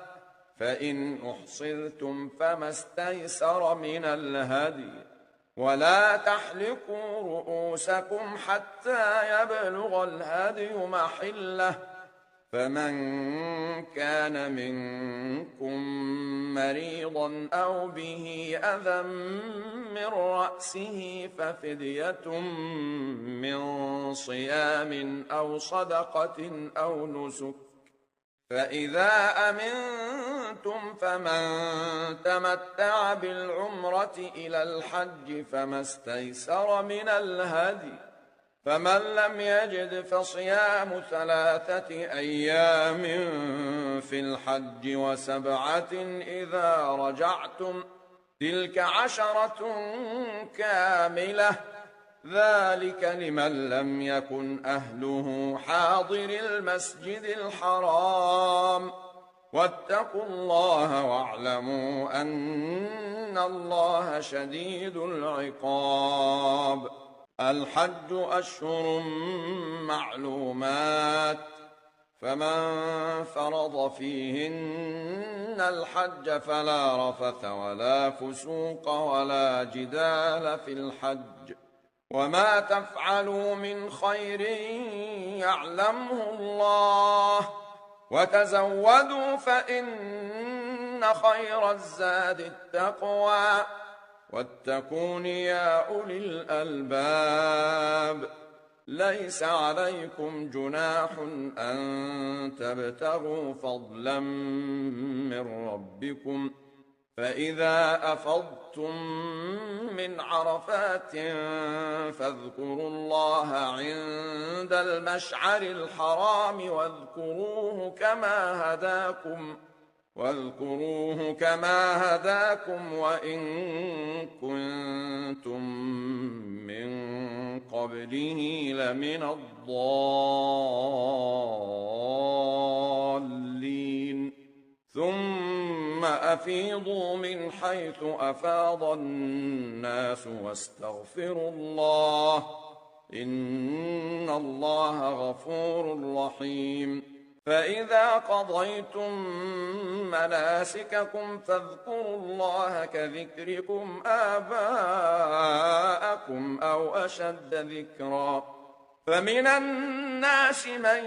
فإن أحصرتم فما استيسر من الهدي ولا تحلقوا رؤوسكم حتى يبلغ الهدي محله فمن كان منكم مريضا أو به أذى من رأسه ففدية من صيام أو صدقة أو نسك فإذا أمنتم فمن تمتع بالعمرة إلى الحج فما استيسر من الهدي فمن لم يجد فصيام 3 أيام في الحج و7 إذا رجعتم تلك 10 كاملة ذلك لمن لم يكن أهله حاضر المسجد الحرام واتقوا الله واعلموا أن الله شديد العقاب الحج أشهر معلومات فمن فرض فيهن الحج فلا رفث ولا فسوق ولا جدال في الحج، وما تفعلوا من خير يعلمه الله، وتزودوا فإن خير الزاد التقوى، واتقون يا أولي الألباب. ليس عليكم جناح أن تبتغوا فضلا من ربكم، فإذا أفضتم من عرفات فاذكروا الله عند المشعر الحرام واذكروه كما هداكم وإن كنتم من قبله لمن الضالين. ثم أفيضوا من حيث أفاض الناس واستغفروا الله، إن الله غفور رحيم. فإذا قضيتم مناسككم فاذكروا الله كذكركم آباءكم أو أشد ذكرا. فمن الناس من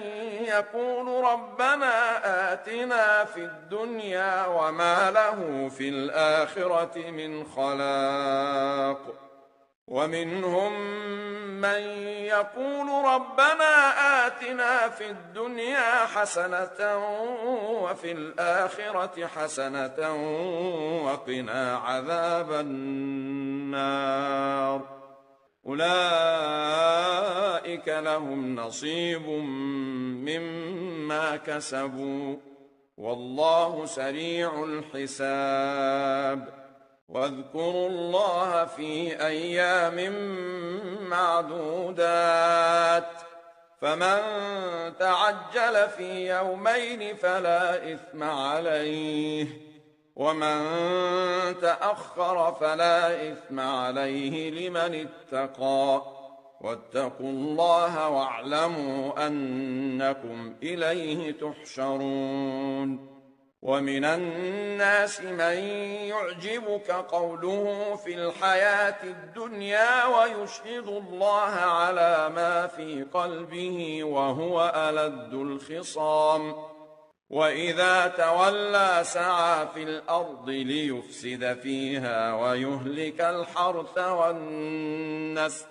يقول ربنا آتنا في الدنيا وما له في الآخرة من خلاق، ومنهم من يقول ربنا آتنا في الدنيا حسنة وفي الآخرة حسنة وقنا عذاب النار. أولئك لهم نصيب مما كسبوا، والله سريع الحساب. واذكروا الله في أيام معدودات، فمن تعجل في يومين فلا إثم عليه، ومن تأخر فلا إثم عليه لمن اتقى. واتقوا الله واعلموا أنكم إليه تحشرون. ومن الناس من يعجبك قوله في الحياة الدنيا ويشهد الله على ما في قلبه وهو ألد الخصام، وإذا تولى سعى في الأرض ليفسد فيها ويهلك الحرث والنسل،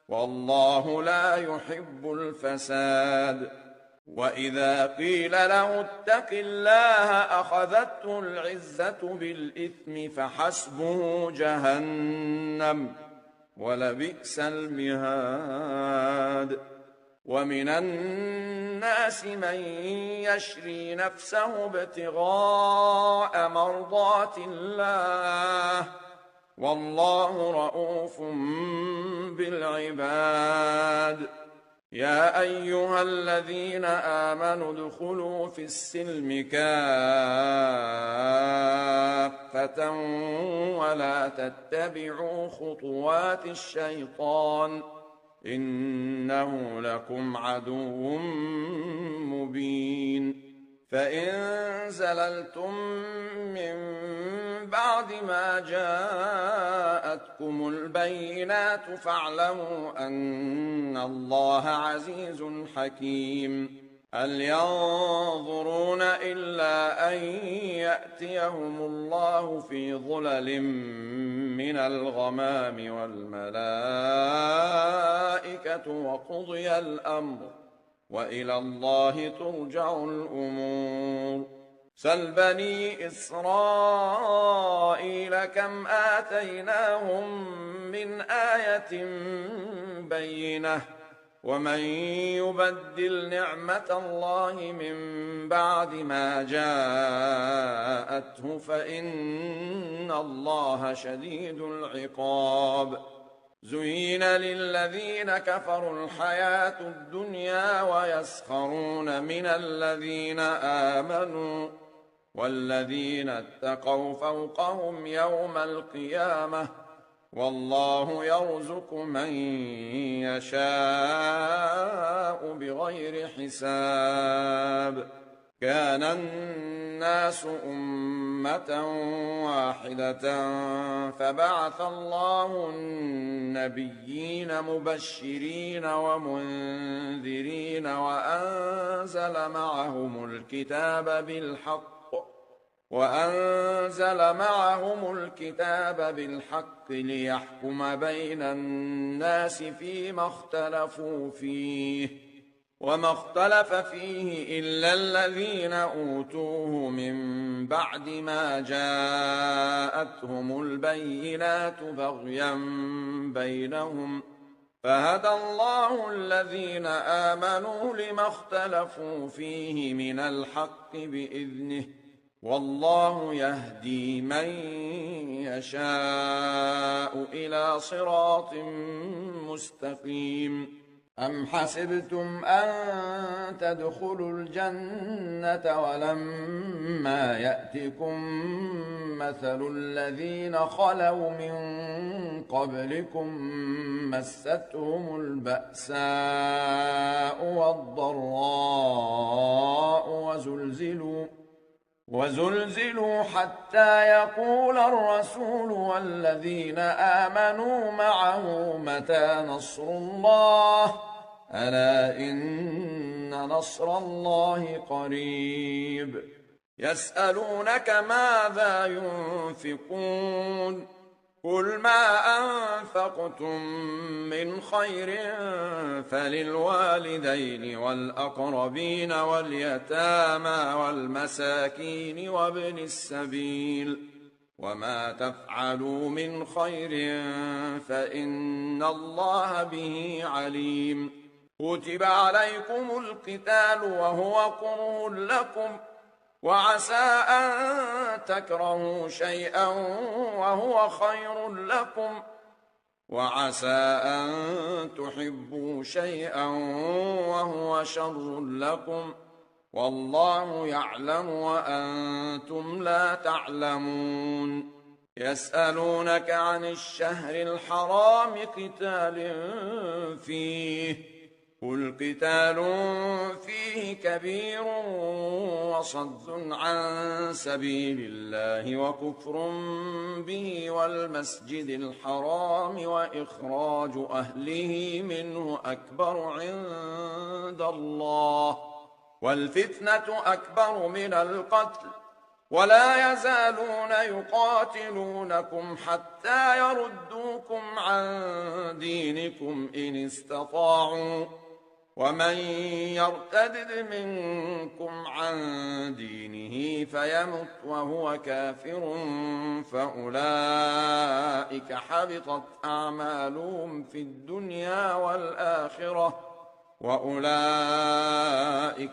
والله لا يحب الفساد. وإذا قيل له اتق الله أخذته العزة بالإثم فحسبه جهنم ولبئس المهاد. ومن الناس من يشري نفسه ابتغاء مرضات الله، والله رؤوف بالعباد. يا أيها الذين آمنوا ادخلوا في السلم كافة ولا تتبعوا خطوات الشيطان، إنه لكم عدو مبين. فإن زللتم من بعد ما جاءتكم البينات فاعلموا أن الله عزيز حكيم. هل ينظرون إلا أن يأتيهم الله في ظلل من الغمام والملائكة وقضي الأمر، وإلى الله ترجع الأمور. سل بني إسرائيل كم آتيناهم من آية بينة، ومن يبدل نعمة الله من بعد ما جاءته فإن الله شديد العقاب. زين للذين كفروا الحياة الدنيا ويسخرون من الذين آمنوا، والذين اتقوا فوقهم يوم القيامة والله يرزق من يشاء بغير حساب. كان الناس أمة واحدة فبعث الله النبيين مبشرين ومنذرين وأنزل معهم الكتاب بالحق ليحكم بين الناس فيما اختلفوا فيه، وما اختلف فيه إلا الذين أوتوه من بعد ما جاءتهم البينات بغيا بينهم، فهدى الله الذين آمنوا لما اختلفوا فيه من الحق بإذنه، والله يهدي من يشاء إلى صراط مستقيم. أم حسبتم أن تدخلوا الجنة ولما يأتكم مثل الذين خلوا من قبلكم مستهم البأساء والضراء وزلزلوا حتى يقول الرسول والذين آمنوا معه متى نصر الله، ألا إن نصر الله قريب. يسألونك ماذا ينفقون قل ما أنفقتم من خير فللوالدين والأقربين واليتامى والمساكين وابن السبيل، وما تفعلوا من خير فإن الله به عليم. كتب عليكم القتال وهو كره لكم، وعسى أن تكرهوا شيئا وهو خير لكم، وعسى أن تحبوا شيئا وهو شر لكم، والله يعلم وأنتم لا تعلمون. يسألونك عن الشهر الحرام قتال فيه، قل قتال فيه كبير وصد عن سبيل الله وكفر به والمسجد الحرام وإخراج أهله منه أكبر عند الله، والفتنة أكبر من القتل، ولا يزالون يقاتلونكم حتى يردوكم عن دينكم إن استطاعوا، ومن يرتد منكم عن دينه فيمت وهو كافر فأولئك حبطت أعمالهم في الدنيا والآخرة، وأولئك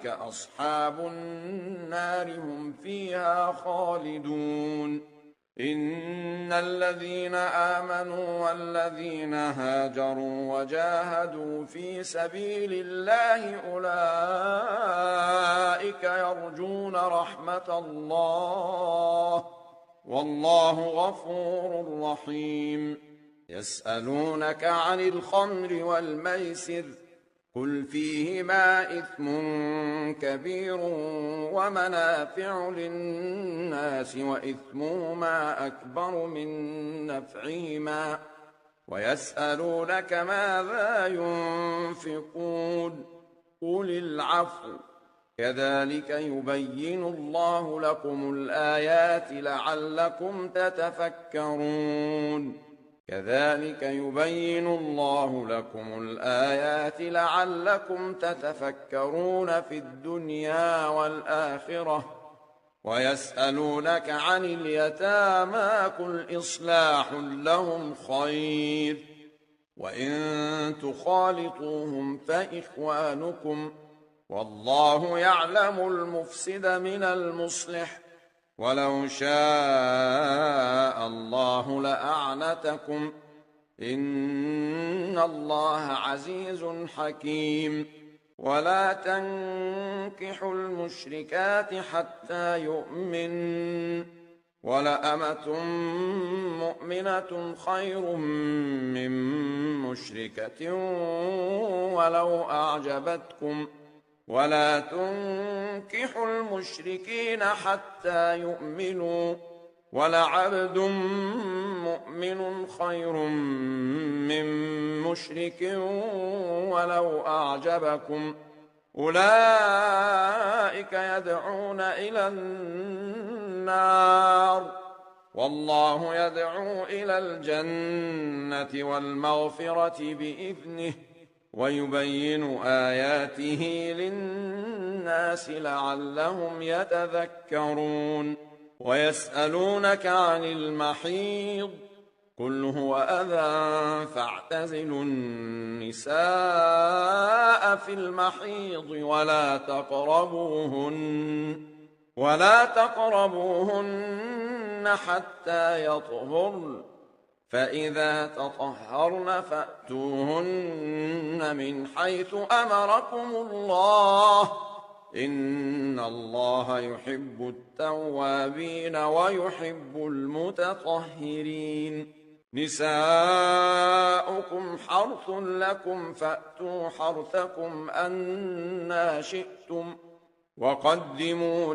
أصحاب النار هم فيها خالدون. إن الذين آمنوا والذين هاجروا وجاهدوا في سبيل الله أولئك يرجون رحمة الله، والله غفور رحيم. يسألونك عن الخمر والميسر قل فيهما إثم كبير ومنافع للناس وإثمهما أكبر من نفعهما، ويسألونك ماذا ينفقون قل العفو، كذلك يبين الله لكم الآيات لعلكم تتفكرون. كذلك يبين الله لكم الآيات لعلكم تتفكرون في الدنيا والآخرة. ويسألونك عن اليتامى قل إصلاح لهم خير، وإن تخالطوهم فإخوانكم، والله يعلم المفسد من المصلح، ولو شاء الله لأعنتكم، إن الله عزيز حكيم. ولا تنكحوا المشركات حتى يؤمن، ولأمة مؤمنة خير من مشركة ولو أعجبتكم ولا تنكحوا المشركين حتى يؤمنوا ولعبد مؤمن خير من مشرك ولو أعجبكم أولئك يدعون إلى النار والله يدعو إلى الجنة والمغفرة بإذنه ويبين آياته للناس لعلهم يتذكرون ويسألونك عن المحيض قل هو أذى فاعتزلوا النساء في المحيض ولا تقربوهن حتى يطهرن فإذا تطهرن فأتوهن من حيث أمركم الله إن الله يحب التوابين ويحب المتطهرين نساؤكم حرث لكم فأتوا حرثكم أنى شئتم وقدموا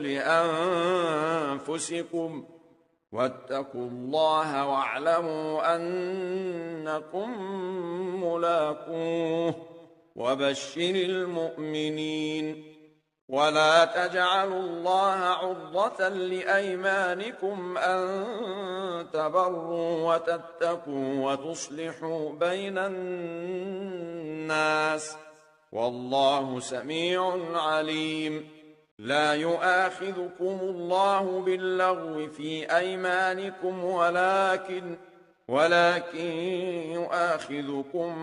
لأنفسكم واتقوا الله واعلموا أنكم ملاقوه وبشر المؤمنين ولا تجعلوا الله عرضة لأيمانكم أن تبروا وتتقوا وتصلحوا بين الناس والله سميع عليم لا يؤاخذكم الله باللغو في أيمانكم ولكن يؤاخذكم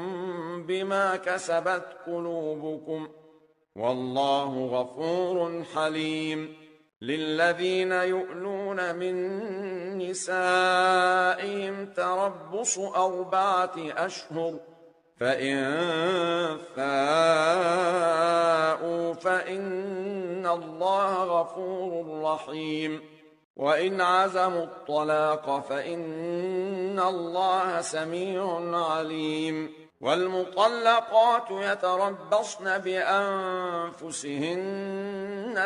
بما كسبت قلوبكم والله غفور حليم للذين يؤلون من نسائهم تربص 4 أشهر فإن فاءوا فإن الله غفور رحيم وإن عزموا الطلاق فإن الله سميع عليم والمطلقات يتربصن بأنفسهن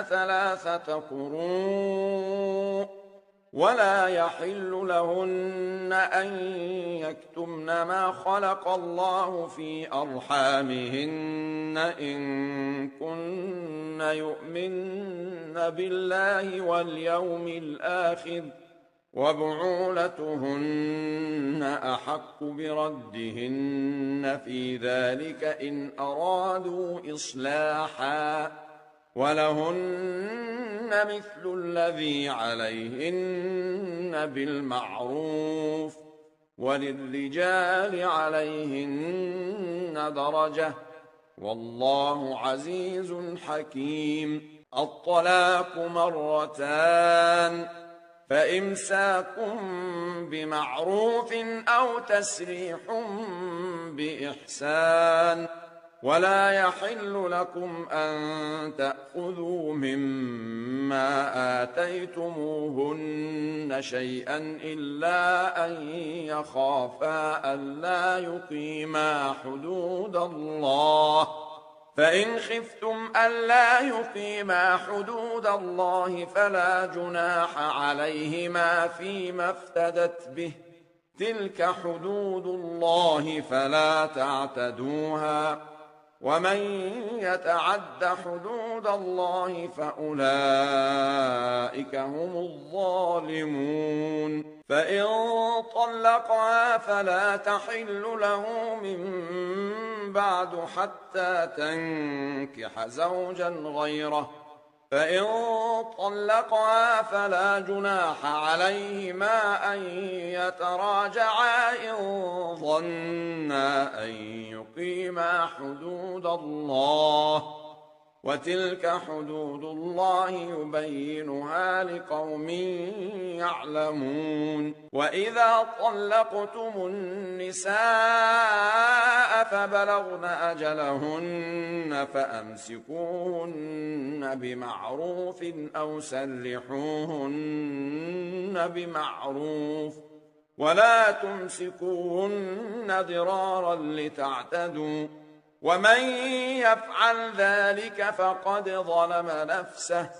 3 قروء ولا يحل لهن أن يكتمن ما خلق الله في أرحامهن إن كن يؤمن بالله واليوم الآخر وبعولتهن أحق بردهن في ذلك إن أرادوا إصلاحا ولهن مثل الذي عليهن بالمعروف وللرجال عليهن درجة والله عزيز حكيم الطلاق 2 فإمساك بمعروف أو تسريح بإحسان ولا يحل لكم أن تأخذوا مما آتيتموهن شيئا إلا أن يخافا ألا يقيما حدود الله فإن خفتم ألا يقيما حدود الله فلا جناح عليهما فيما افتدت به تلك حدود الله فلا تعتدوها ومن يتعد حدود الله فأولئك هم الظالمون فإن طلقها فلا تحل له من بعد حتى تنكح زوجا غيره فإن طلقها فلا جناح عليهما أن يتراجعا إن ظنا أن يقيما حدود الله وتلك حدود الله يبينها لقوم يعلمون وإذا طلقتم النساء فبلغن أجلهن فأمسكوهن بمعروف أو سرحوهن بمعروف ولا تمسكوهن ضرارا لتعتدوا ومن يفعل ذلك فقد ظلم نفسه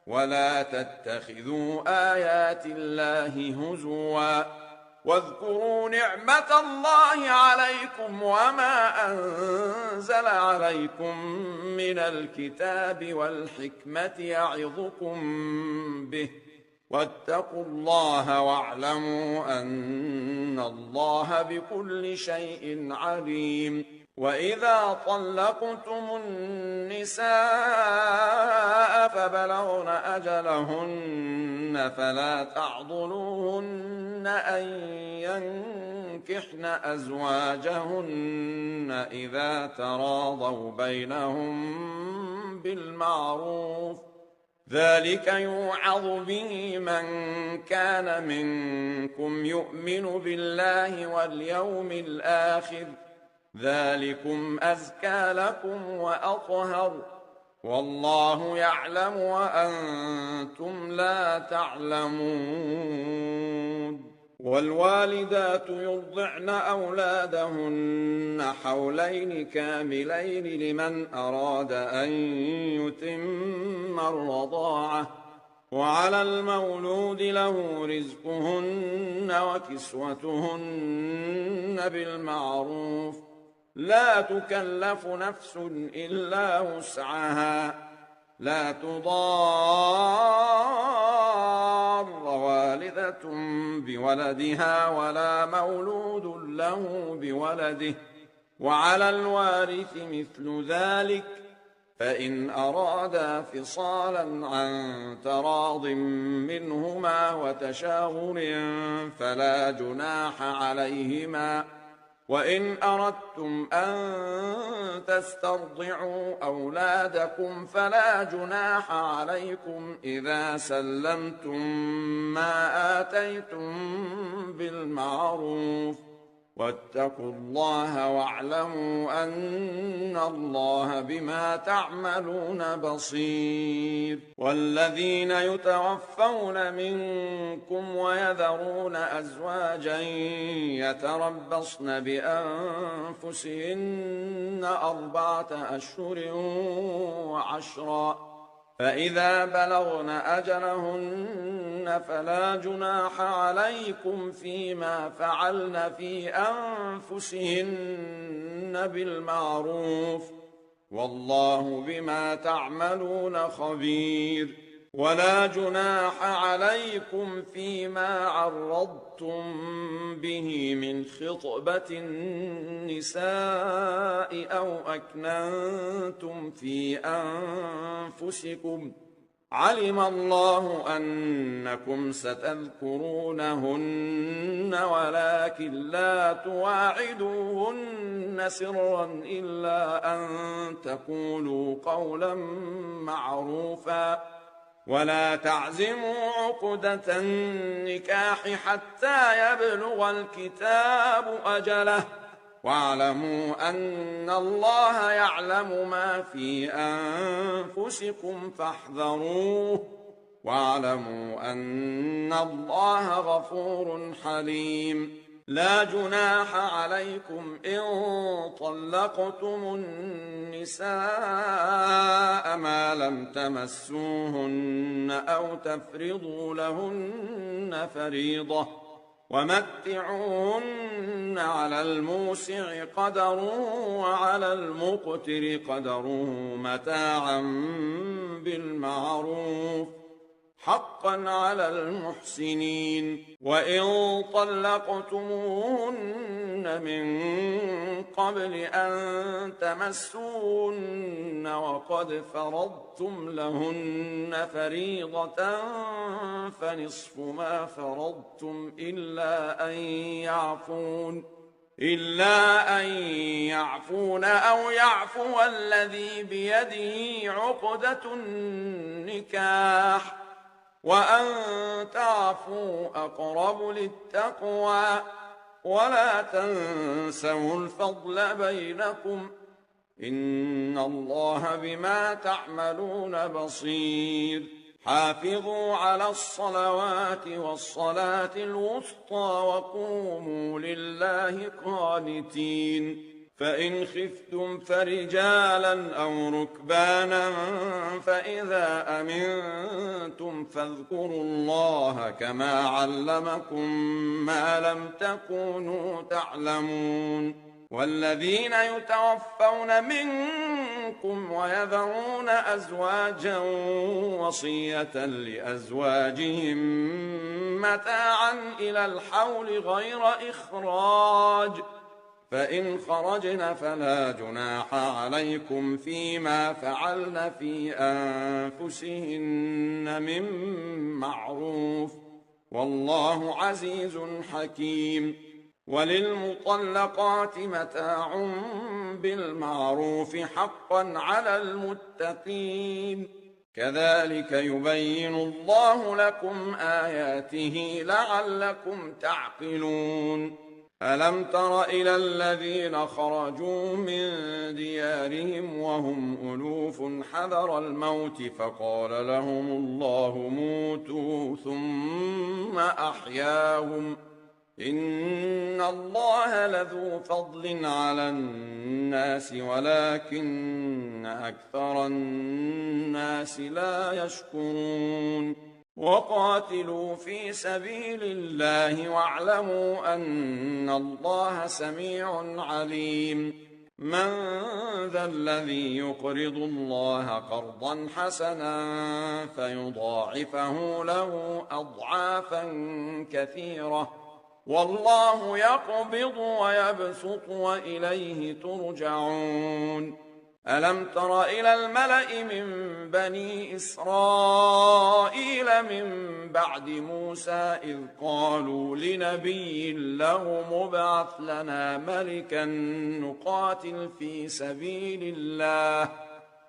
ولا تتخذوا آيات الله هزوا واذكروا نعمة الله عليكم وما أنزل عليكم من الكتاب والحكمة يعظكم به واتقوا الله واعلموا أن الله بكل شيء عليم وإذا طلقتم النساء فبلغن أجلهن فلا تعضلوهن أن ينكحن أزواجهن إذا تراضوا بينهم بالمعروف ذلك يوعظ به من كان منكم يؤمن بالله واليوم الآخر ذلكم أزكى لكم وأطهر والله يعلم وأنتم لا تعلمون والوالدات يرضعن أولادهن حولين كاملين لمن أراد أن يتم الرضاعة وعلى المولود له رزقهن وكسوتهن بالمعروف لا تكلف نفس إلا وسعها لا تضار والدة بولدها ولا مولود له بولده وعلى الوارث مثل ذلك فإن أرادا فصالا عن تراض منهما وتشاور فلا جناح عليهما وإن أردتم أن تسترضعوا أولادكم فلا جناح عليكم إذا سلمتم ما آتيتم بالمعروف واتقوا الله واعلموا أن الله بما تعملون بصير والذين يتوفون منكم ويذرون أزواجا يتربصن بأنفسهن 4 أشهر وعشرا فإذا بلغن أجلهن فلا جناح عليكم فيما فعلن في أنفسهن بالمعروف والله بما تعملون خبير ولا جناح عليكم فيما عرضتم به من خطبة النساء أو أكننتم في أنفسكم علم الله أنكم ستذكرونهن ولكن لا تواعدوهن سرا إلا أن تقولوا قولا معروفا ولا تعزموا عقدة النكاح حتى يبلغ الكتاب أجله واعلموا أن الله يعلم ما في أنفسكم فاحذروه واعلموا أن الله غفور حليم لا جناح عليكم إن طلقتم النساء ما لم تمسوهن أو تفرضوا لهن فريضة ومتعوهن على الموسع قدره وعلى المقتر قدره متاعا بالمعروف حقا على المحسنين وإن طلقتموهن من قبل أن تمسوهن وقد فرضتم لهن فريضة فنصف ما فرضتم إلا أن يعفون إلا أن يعفون أو يعفو الذي بيده عقدة النكاح وأن تعفوا أقرب للتقوى ولا تنسوا الفضل بينكم إن الله بما تعملون بصير حافظوا على الصلوات والصلاة الوسطى وقوموا لله قانتين فإن خفتم فرجالا أو ركبانا فإذا أمنتم فاذكروا الله كما علمكم ما لم تكونوا تعلمون والذين يتوفون منكم ويذرون أزواجا وصية لأزواجهم متاعا إلى الحول غير إخراج فإن خرجن فلا جناح عليكم فيما فعلن في أنفسهن من معروف والله عزيز حكيم وللمطلقات متاع بالمعروف حقا على المتقين كذلك يبين الله لكم آياته لعلكم تعقلون ألم تر إلى الذين خرجوا من ديارهم وهم ألوف حذر الموت فقال لهم الله موتوا ثم أحياهم إن الله لذو فضل على الناس ولكن أكثر الناس لا يشكرون وقاتلوا في سبيل الله واعلموا أن الله سميع عليم من ذا الذي يقرض الله قرضا حسنا فيضاعفه له أضعافا كثيرة والله يقبض ويبسط وإليه ترجعون ألم تر إلى الملأ من بني إسرائيل من بعد موسى إذ قالوا لنبي له مبعث لنا ملكا نقاتل في سبيل الله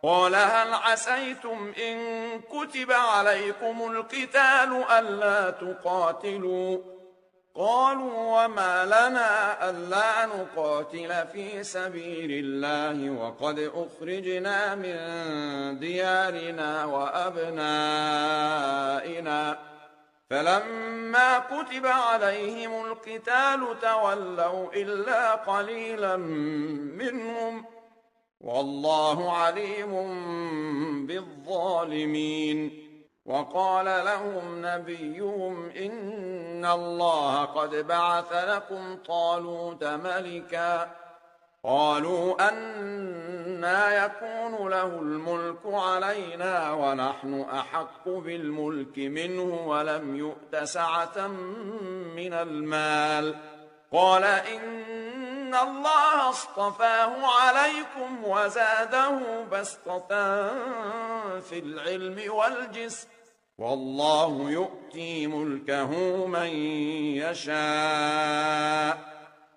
قال هل عسيتم إن كتب عليكم القتال ألا تقاتلوا قالوا وما لنا ألا نقاتل في سبيل الله وقد أخرجنا من ديارنا وأبنائنا فلما كتب عليهم القتال تولوا إلا قليلا منهم والله عليم بالظالمين وقال لهم نبيهم إن الله قد بعث لكم طالوت ملكا قالوا أنى يكون له الملك علينا ونحن أحق بالملك منه ولم يؤت سعة من المال قال إن الله اصطفاه عليكم وزاده بسطة في العلم والجسم والله يؤتي ملكه من يشاء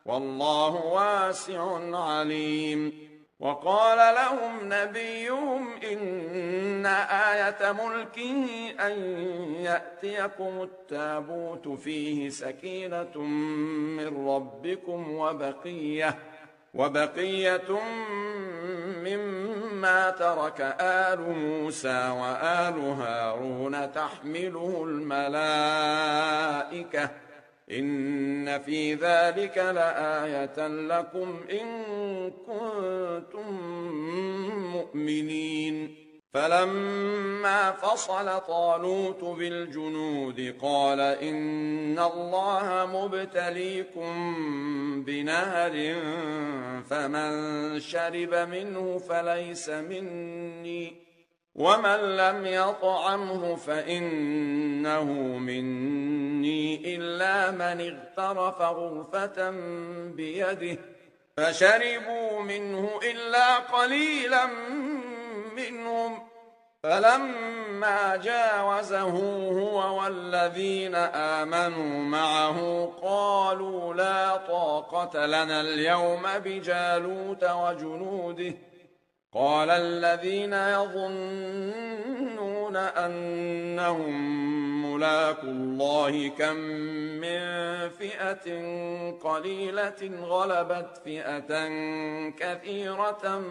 والله واسع عليم وقال لهم نبيهم إن آية ملكه أن يأتيكم التابوت فيه سكينة من ربكم وبقية مما ترك آل موسى وآل هارون تحمله الملائكة إن في ذلك لآية لكم إن كنتم مؤمنين فلما فصل طالوت بالجنود قال إن الله مبتليكم بنهر فمن شرب منه فليس مني ومن لم يطعمه فإنه مني إلا من اغترف غرفة بيده فشربوا منه إلا قليلا منهم فلما جاوزه هو والذين آمنوا معه قالوا لا طاقة لنا اليوم بجالوت وجنوده قال الذين يظنون أنهم ملاقو الله كم من فئة قليلة غلبت فئة كثيرة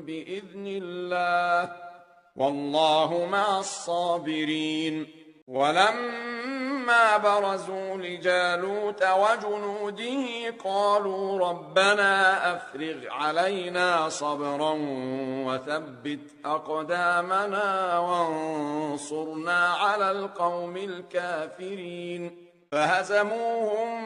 بإذن الله والله مع الصابرين ولما برزوا لجالوت وجنوده قالوا ربنا أفرغ علينا صبرا وثبت أقدامنا وانصرنا على القوم الكافرين فهزموهم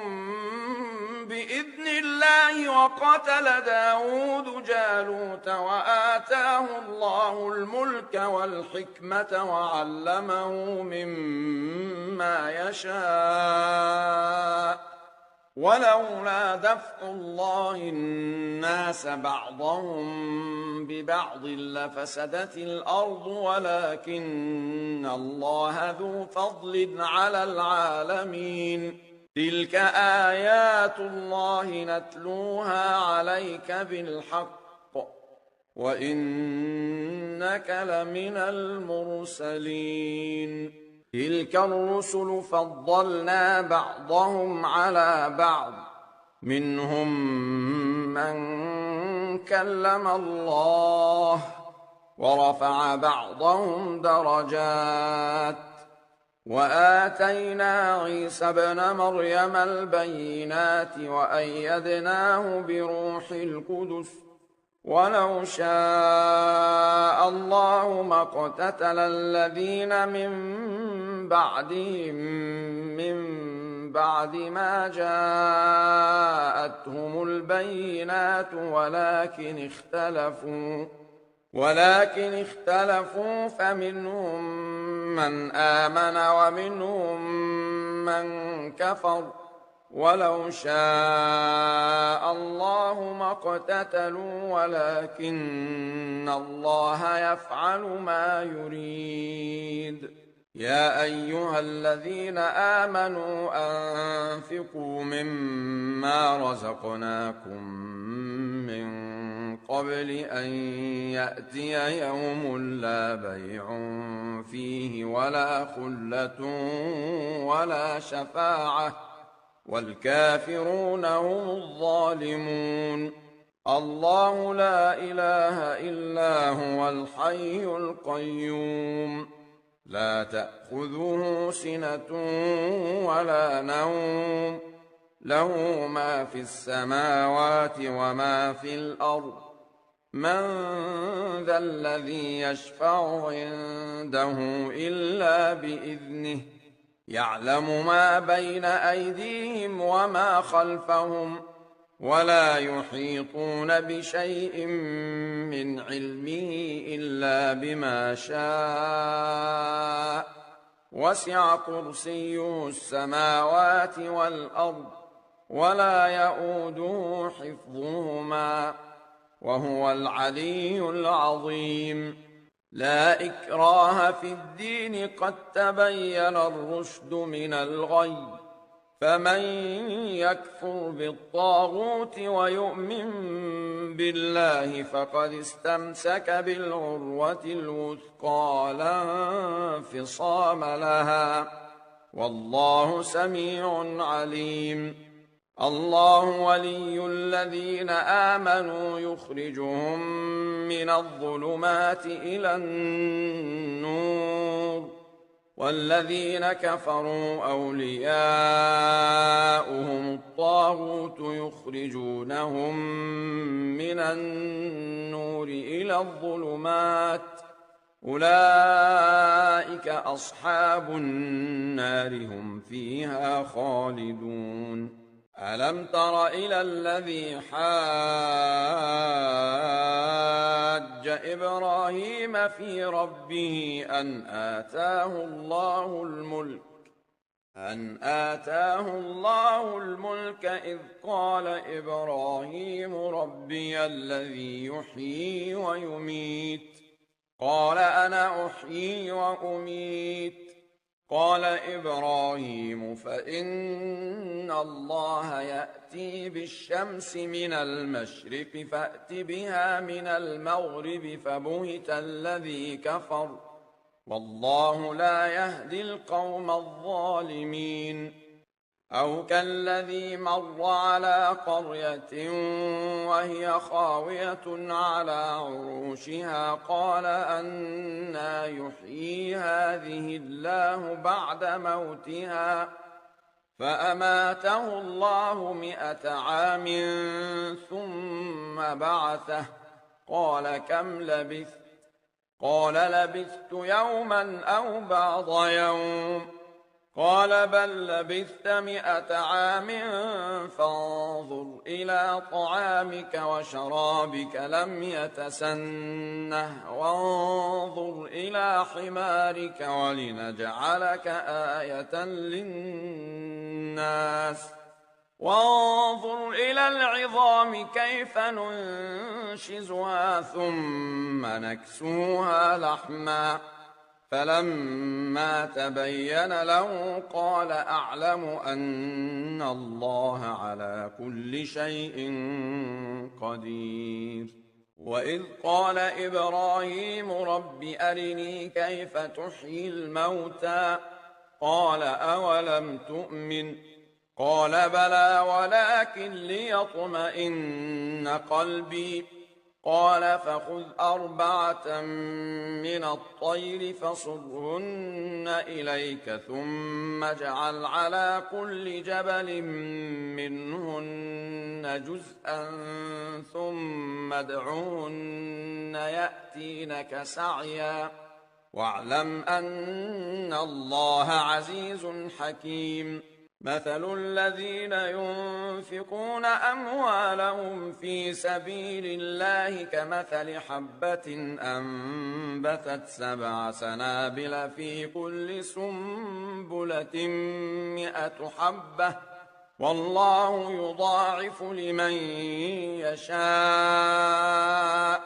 بإذن الله وقتل داود جالوت وآتاه الله الملك والحكمة وعلمه مما يشاء ولولا دفع الله الناس بعضهم ببعض لفسدت الأرض ولكن الله ذو فضل على العالمين تلك آيات الله نتلوها عليك بالحق وإنك لمن المرسلين تلك الرسل فضلنا بعضهم على بعض منهم من كلم الله ورفع بعضهم درجات وآتينا عيسى ابن مريم البينات وأيدناه بروح القدس ولو شاء الله ما اقتتل الذين من بعدهم من بعد ما جاءتهم البينات ولكن اختلفوا فمنهم من آمن ومنهم من كفر ولو شاء الله ما اقتتلوا ولكن الله يفعل ما يريد يا أيها الذين آمنوا أنفقوا مما رزقناكم من قبل أن يأتي يوم لا بيع فيه ولا خلة ولا شفاعة والكافرون هم الظالمون الله لا إله إلا هو الحي القيوم لا تأخذه سنة ولا نوم له ما في السماوات وما في الأرض من ذا الذي يشفع عنده إلا بإذنه يعلم ما بين أيديهم وما خلفهم ولا يحيطون بشيء من علمه إلا بما شاء وسع كرسيه السماوات والأرض ولا يؤوده حفظهما وهو العلي العظيم لا إكراه في الدين قد تبين الرشد من الغي فمن يكفر بالطاغوت ويؤمن بالله فقد استمسك بالعروة الوثقى لا انفصام لها والله سميع عليم الله ولي الذين آمنوا يخرجهم من الظلمات إلى النور والذين كفروا أولياؤهم الطاغوت يخرجونهم من النور إلى الظلمات أولئك أصحاب النار هم فيها خالدون ألم تر إلى الذي حاج إبراهيم في ربه أن آتاه الله الملك إذ قال إبراهيم ربي الذي يحيي ويميت قال أنا أحيي وأميت. قال إبراهيم فإن الله يأتي بالشمس من المشرق فأت بها من المغرب فبهت الذي كفر والله لا يهدي القوم الظالمين. أو كالذي مر على قرية وهي خاوية على عروشها قال أنى يحيي هذه الله بعد موتها فأماته الله 100 عام ثم بعثه قال كم لبثت؟ قال لبثت يوما أو بعض يوم. قال بل لبثت 100 عام فانظر إلى طعامك وشرابك لم يتسنه وانظر إلى حمارك ولنجعلك آية للناس وانظر إلى العظام كيف ننشزها ثم نكسوها لحما فلما تبين له قال أعلم أن الله على كل شيء قدير. وإذ قال إبراهيم رب أرني كيف تحيي الموتى قال أولم تؤمن قال بلى ولكن ليطمئن قلبي قال فخذ 4 من الطير فصرهن إليك ثم اجعل على كل جبل منهن جزءا ثم ادعهن يأتينك سعيا واعلم أن الله عزيز حكيم. مثل الذين ينفقون أموالهم في سبيل الله كمثل حبة أنبتت 7 سنابل في كل سنبلة 100 حبة والله يضاعف لمن يشاء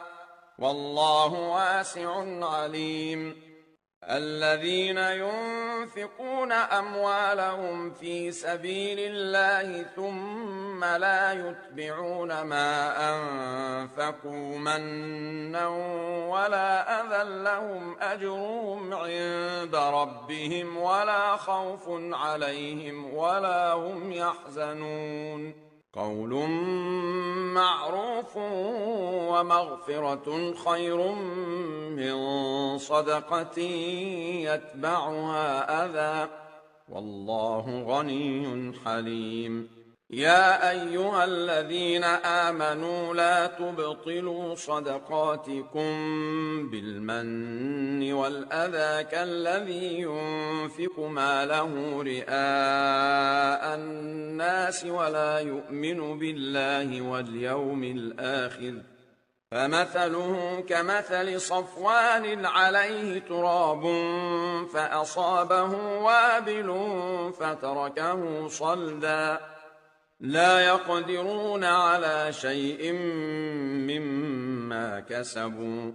والله واسع عليم. الذين ينفقون أموالهم في سبيل الله ثم لا يتبعون ما أنفقوا منا ولا أذى لهم أجرهم عند ربهم ولا خوف عليهم ولا هم يحزنون. قول معروف ومغفرة خير من صدقة يتبعها أذى والله غني حليم. يا أيها الذين آمنوا لا تبطلوا صدقاتكم بالمن والأذى كالذي ينفق ماله رئاء الناس ولا يؤمن بالله واليوم الآخر فمثله كمثل صفوان عليه تراب فأصابه وابل فتركه صلدا لا يقدرون على شيء مما كسبوا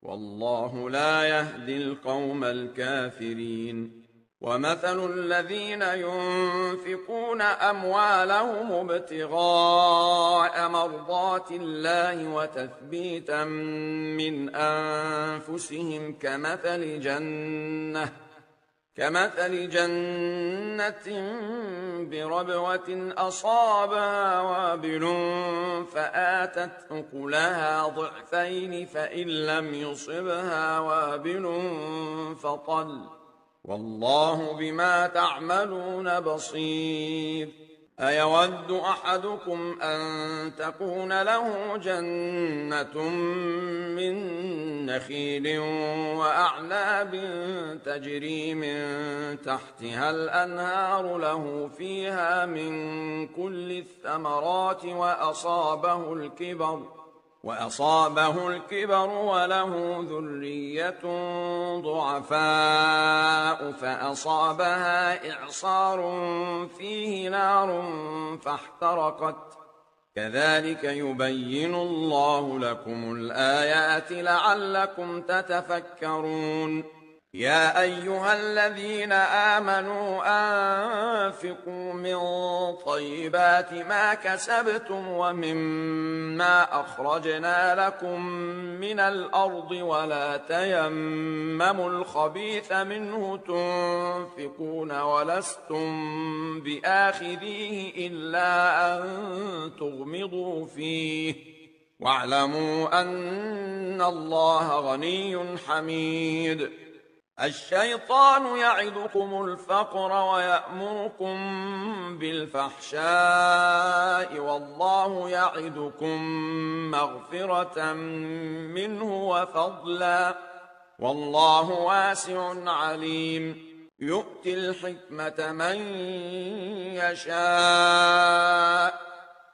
والله لا يهدي القوم الكافرين. ومثل الذين ينفقون أموالهم ابتغاء مرضات الله وتثبيتا من أنفسهم كمثل جنة بربوة أصابها وابل فآتت أكلها ضعفين فإن لم يصبها وابل فطل والله بما تعملون بصير. أيود أحدكم أن تكون له جنة من نخيل وأعناب تجري من تحتها الأنهار له فيها من كل الثمرات وأصابه الكبر وله ذرية ضعفاء فأصابها إعصار فيه نار فاحترقت كذلك يبين الله لكم الآيات لعلكم تتفكرون. يا أيها الذين آمنوا أنفقوا من طيبات ما كسبتم ومما أخرجنا لكم من الأرض ولا تيمموا الخبيث منه تنفقون ولستم بآخذيه إلا أن تغمضوا فيه واعلموا أن الله غني حميد. الشيطان يعدكم الفقر ويأمركم بالفحشاء والله يعدكم مغفرة منه وفضلا والله واسع عليم. يؤتي الحكمة من يشاء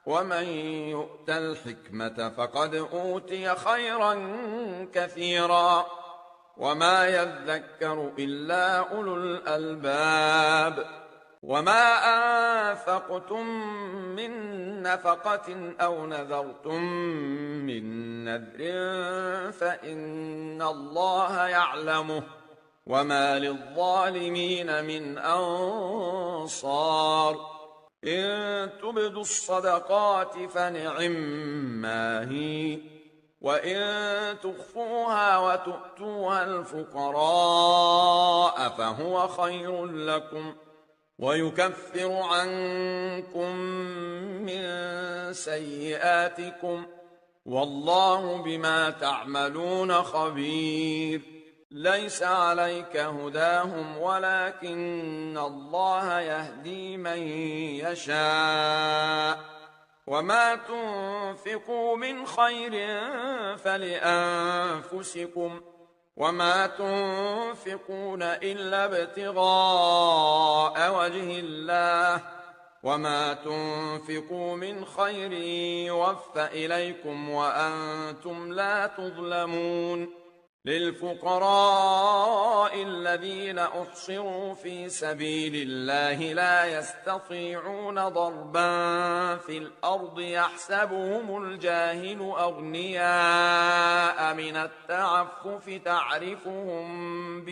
ومن يؤت الحكمة فقد أوتي خيرا كثيرا وما يذكر إلا أولو الألباب. وما أنفقتم من نفقة أو نذرتم من نذر فإن الله يعلمه وما للظالمين من أنصار. إن تبدوا الصدقات فنعما هي وإن تخفوها وتؤتوها الفقراء فهو خير لكم ويكفر عنكم من سيئاتكم والله بما تعملون خبير. ليس عليك هداهم ولكن الله يهدي من يشاء وما تنفقوا من خير فلأنفسكم وما تنفقون إلا ابتغاء وجه الله وما تنفقوا من خير يوفى إليكم وأنتم لا تظلمون. للفقراء الذين أحصروا في سبيل الله لا يستطيعون ضربا في الأرض يحسبهم الجاهل أغنياء من التعفف تعرفهم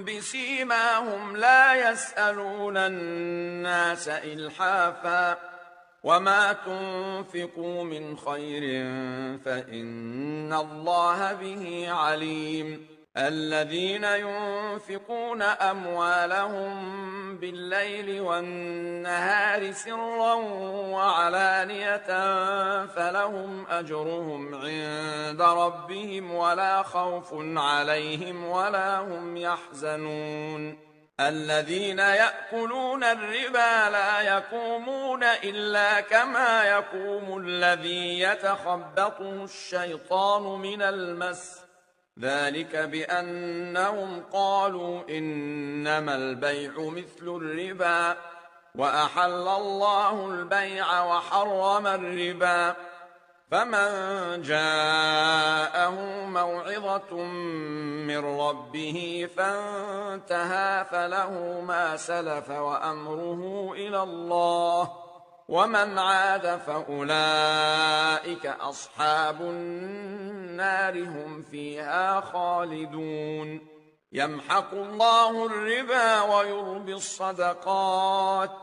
بسيماهم لا يسألون الناس إلحافا وما تنفقوا من خير فإن الله به عليم. الذين ينفقون أموالهم بالليل والنهار سرا وعلانية فلهم أجرهم عند ربهم ولا خوف عليهم ولا هم يحزنون. الذين يأكلون الربا لا يقومون إلا كما يقوم الذي يتخبطه الشيطان من المس ذلك بأنهم قالوا إنما البيع مثل الربا وأحل الله البيع وحرم الربا. فمن جاءه موعظة من ربه فانتهى فله ما سلف وأمره إلى الله ومن عاد فأولئك أصحاب النار هم فيها خالدون. يمحق الله الربا ويربي الصدقات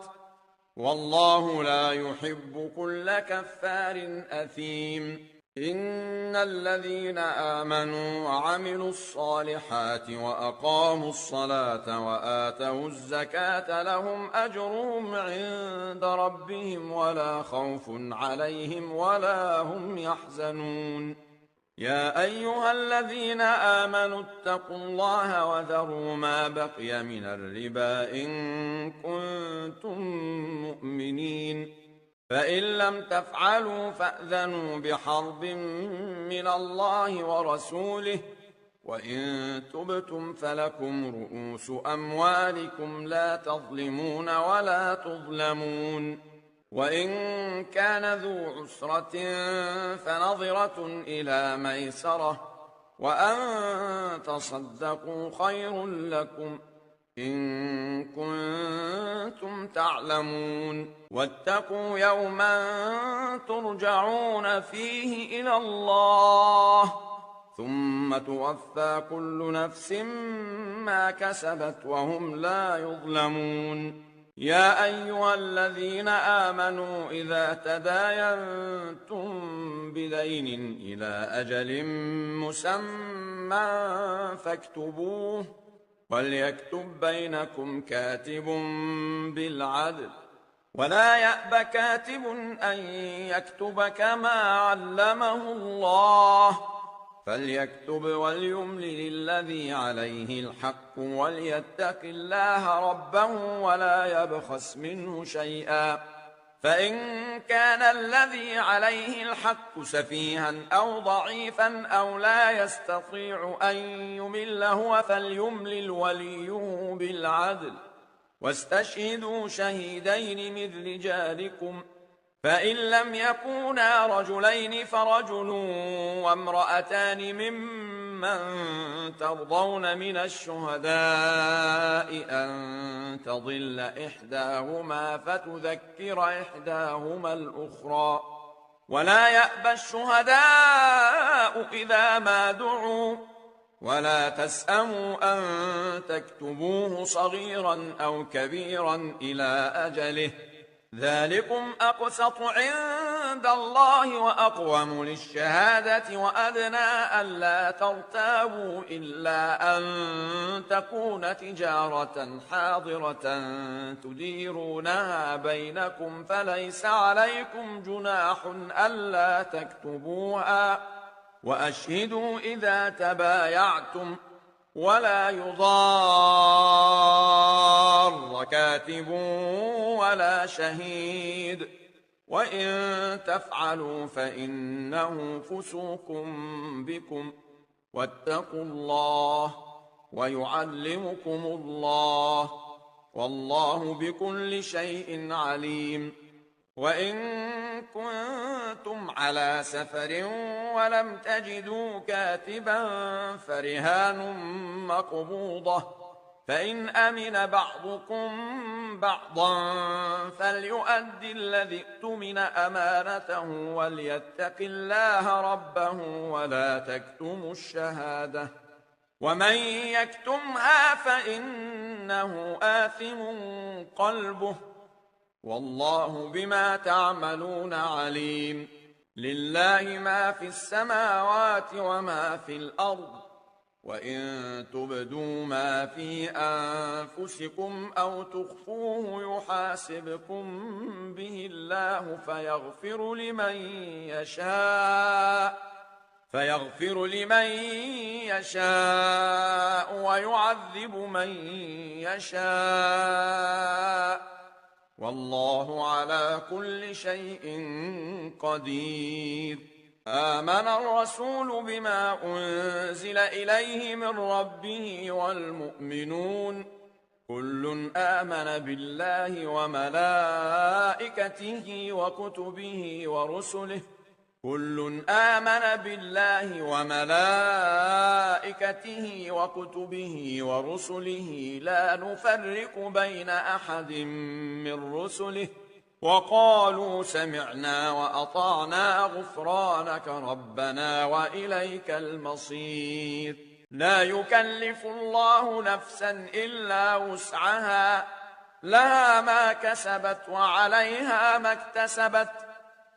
والله لا يحب كل كفار أثيم. إن الذين آمنوا وعملوا الصالحات وأقاموا الصلاة وآتوا الزكاة لهم أجرهم عند ربهم ولا خوف عليهم ولا هم يحزنون. يا أيها الذين آمنوا اتقوا الله وذروا ما بقي من الربا إن كنتم مؤمنين فإن لم تفعلوا فأذنوا بحرب من الله ورسوله وإن تبتم فلكم رؤوس أموالكم لا تظلمون ولا تظلمون. وإن كان ذو عسرة فنظرة إلى ميسرة وأن تصدقوا خير لكم إن كنتم تعلمون واتقوا يوما ترجعون فيه إلى الله ثم توفى كل نفس ما كسبت وهم لا يظلمون يا أيها الذين آمنوا إذا تداينتم بدين إلى أجل مسمى فاكتبوه وليكتب بينكم كاتب بالعدل ولا يأب كاتب أن يكتب كما علمه الله فليكتب وليملل الذي عليه الحق وليتق الله ربه ولا يبخس منه شيئا فإن كان الذي عليه الحق سفيها أو ضعيفا أو لا يستطيع أن يمل هو فليملل وليه بالعدل واستشهدوا شهيدين من رجالكم فإن لم يكونا رجلين فرجل وامرأتان ممن ترضون من الشهداء أن تضل إحداهما فتذكر إحداهما الأخرى ولا يأبى الشهداء إذا ما دعوا ولا تسأموا أن تكتبوه صغيرا أو كبيرا إلى أجله ذلكم أقسط عند الله وأقوم للشهادة وأدنى ألا ترتابوا إلا أن تكون تجارة حاضرة تديرونها بينكم فليس عليكم جناح ألا تكتبوها وأشهدوا إذا تبايعتم ولا يضار كاتب ولا شهيد وإن تفعلوا فإنه فسوق بكم واتقوا الله ويعلمكم الله والله بكل شيء عليم وإن كنتم على سفر ولم تجدوا كاتبا فرهان مقبوضة فإن أمن بعضكم بعضا فليؤدي الذي اؤتمن أمانته وليتق الله ربه ولا تكتموا الشهادة ومن يكتمها فإنه آثم قلبه والله بما تعملون عليم لله ما في السماوات وما في الأرض وإن تبدوا ما في أنفسكم أو تخفوه يحاسبكم به الله فيغفر لمن يشاء ويعذب من يشاء والله على كل شيء قدير آمن الرسول بما أنزل إليه من ربه والمؤمنون كل آمن بالله وملائكته وكتبه ورسله لا نفرق بين أحد من رسله وقالوا سمعنا وأطعنا غفرانك ربنا وإليك المصير لا يكلف الله نفسا إلا وسعها لها ما كسبت وعليها ما اكتسبت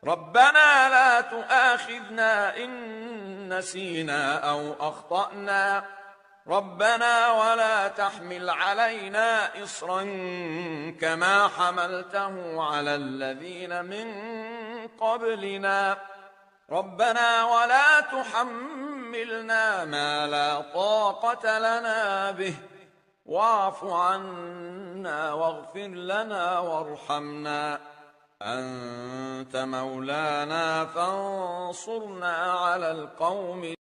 ربنا لا تؤاخذنا إن نسينا أو أخطأنا ربنا ولا تحمل علينا إصرا كما حملته على الذين من قبلنا ربنا ولا تحملنا ما لا طاقة لنا به واعف عنا واغفر لنا وارحمنا أنت مولانا فانصرنا على القوم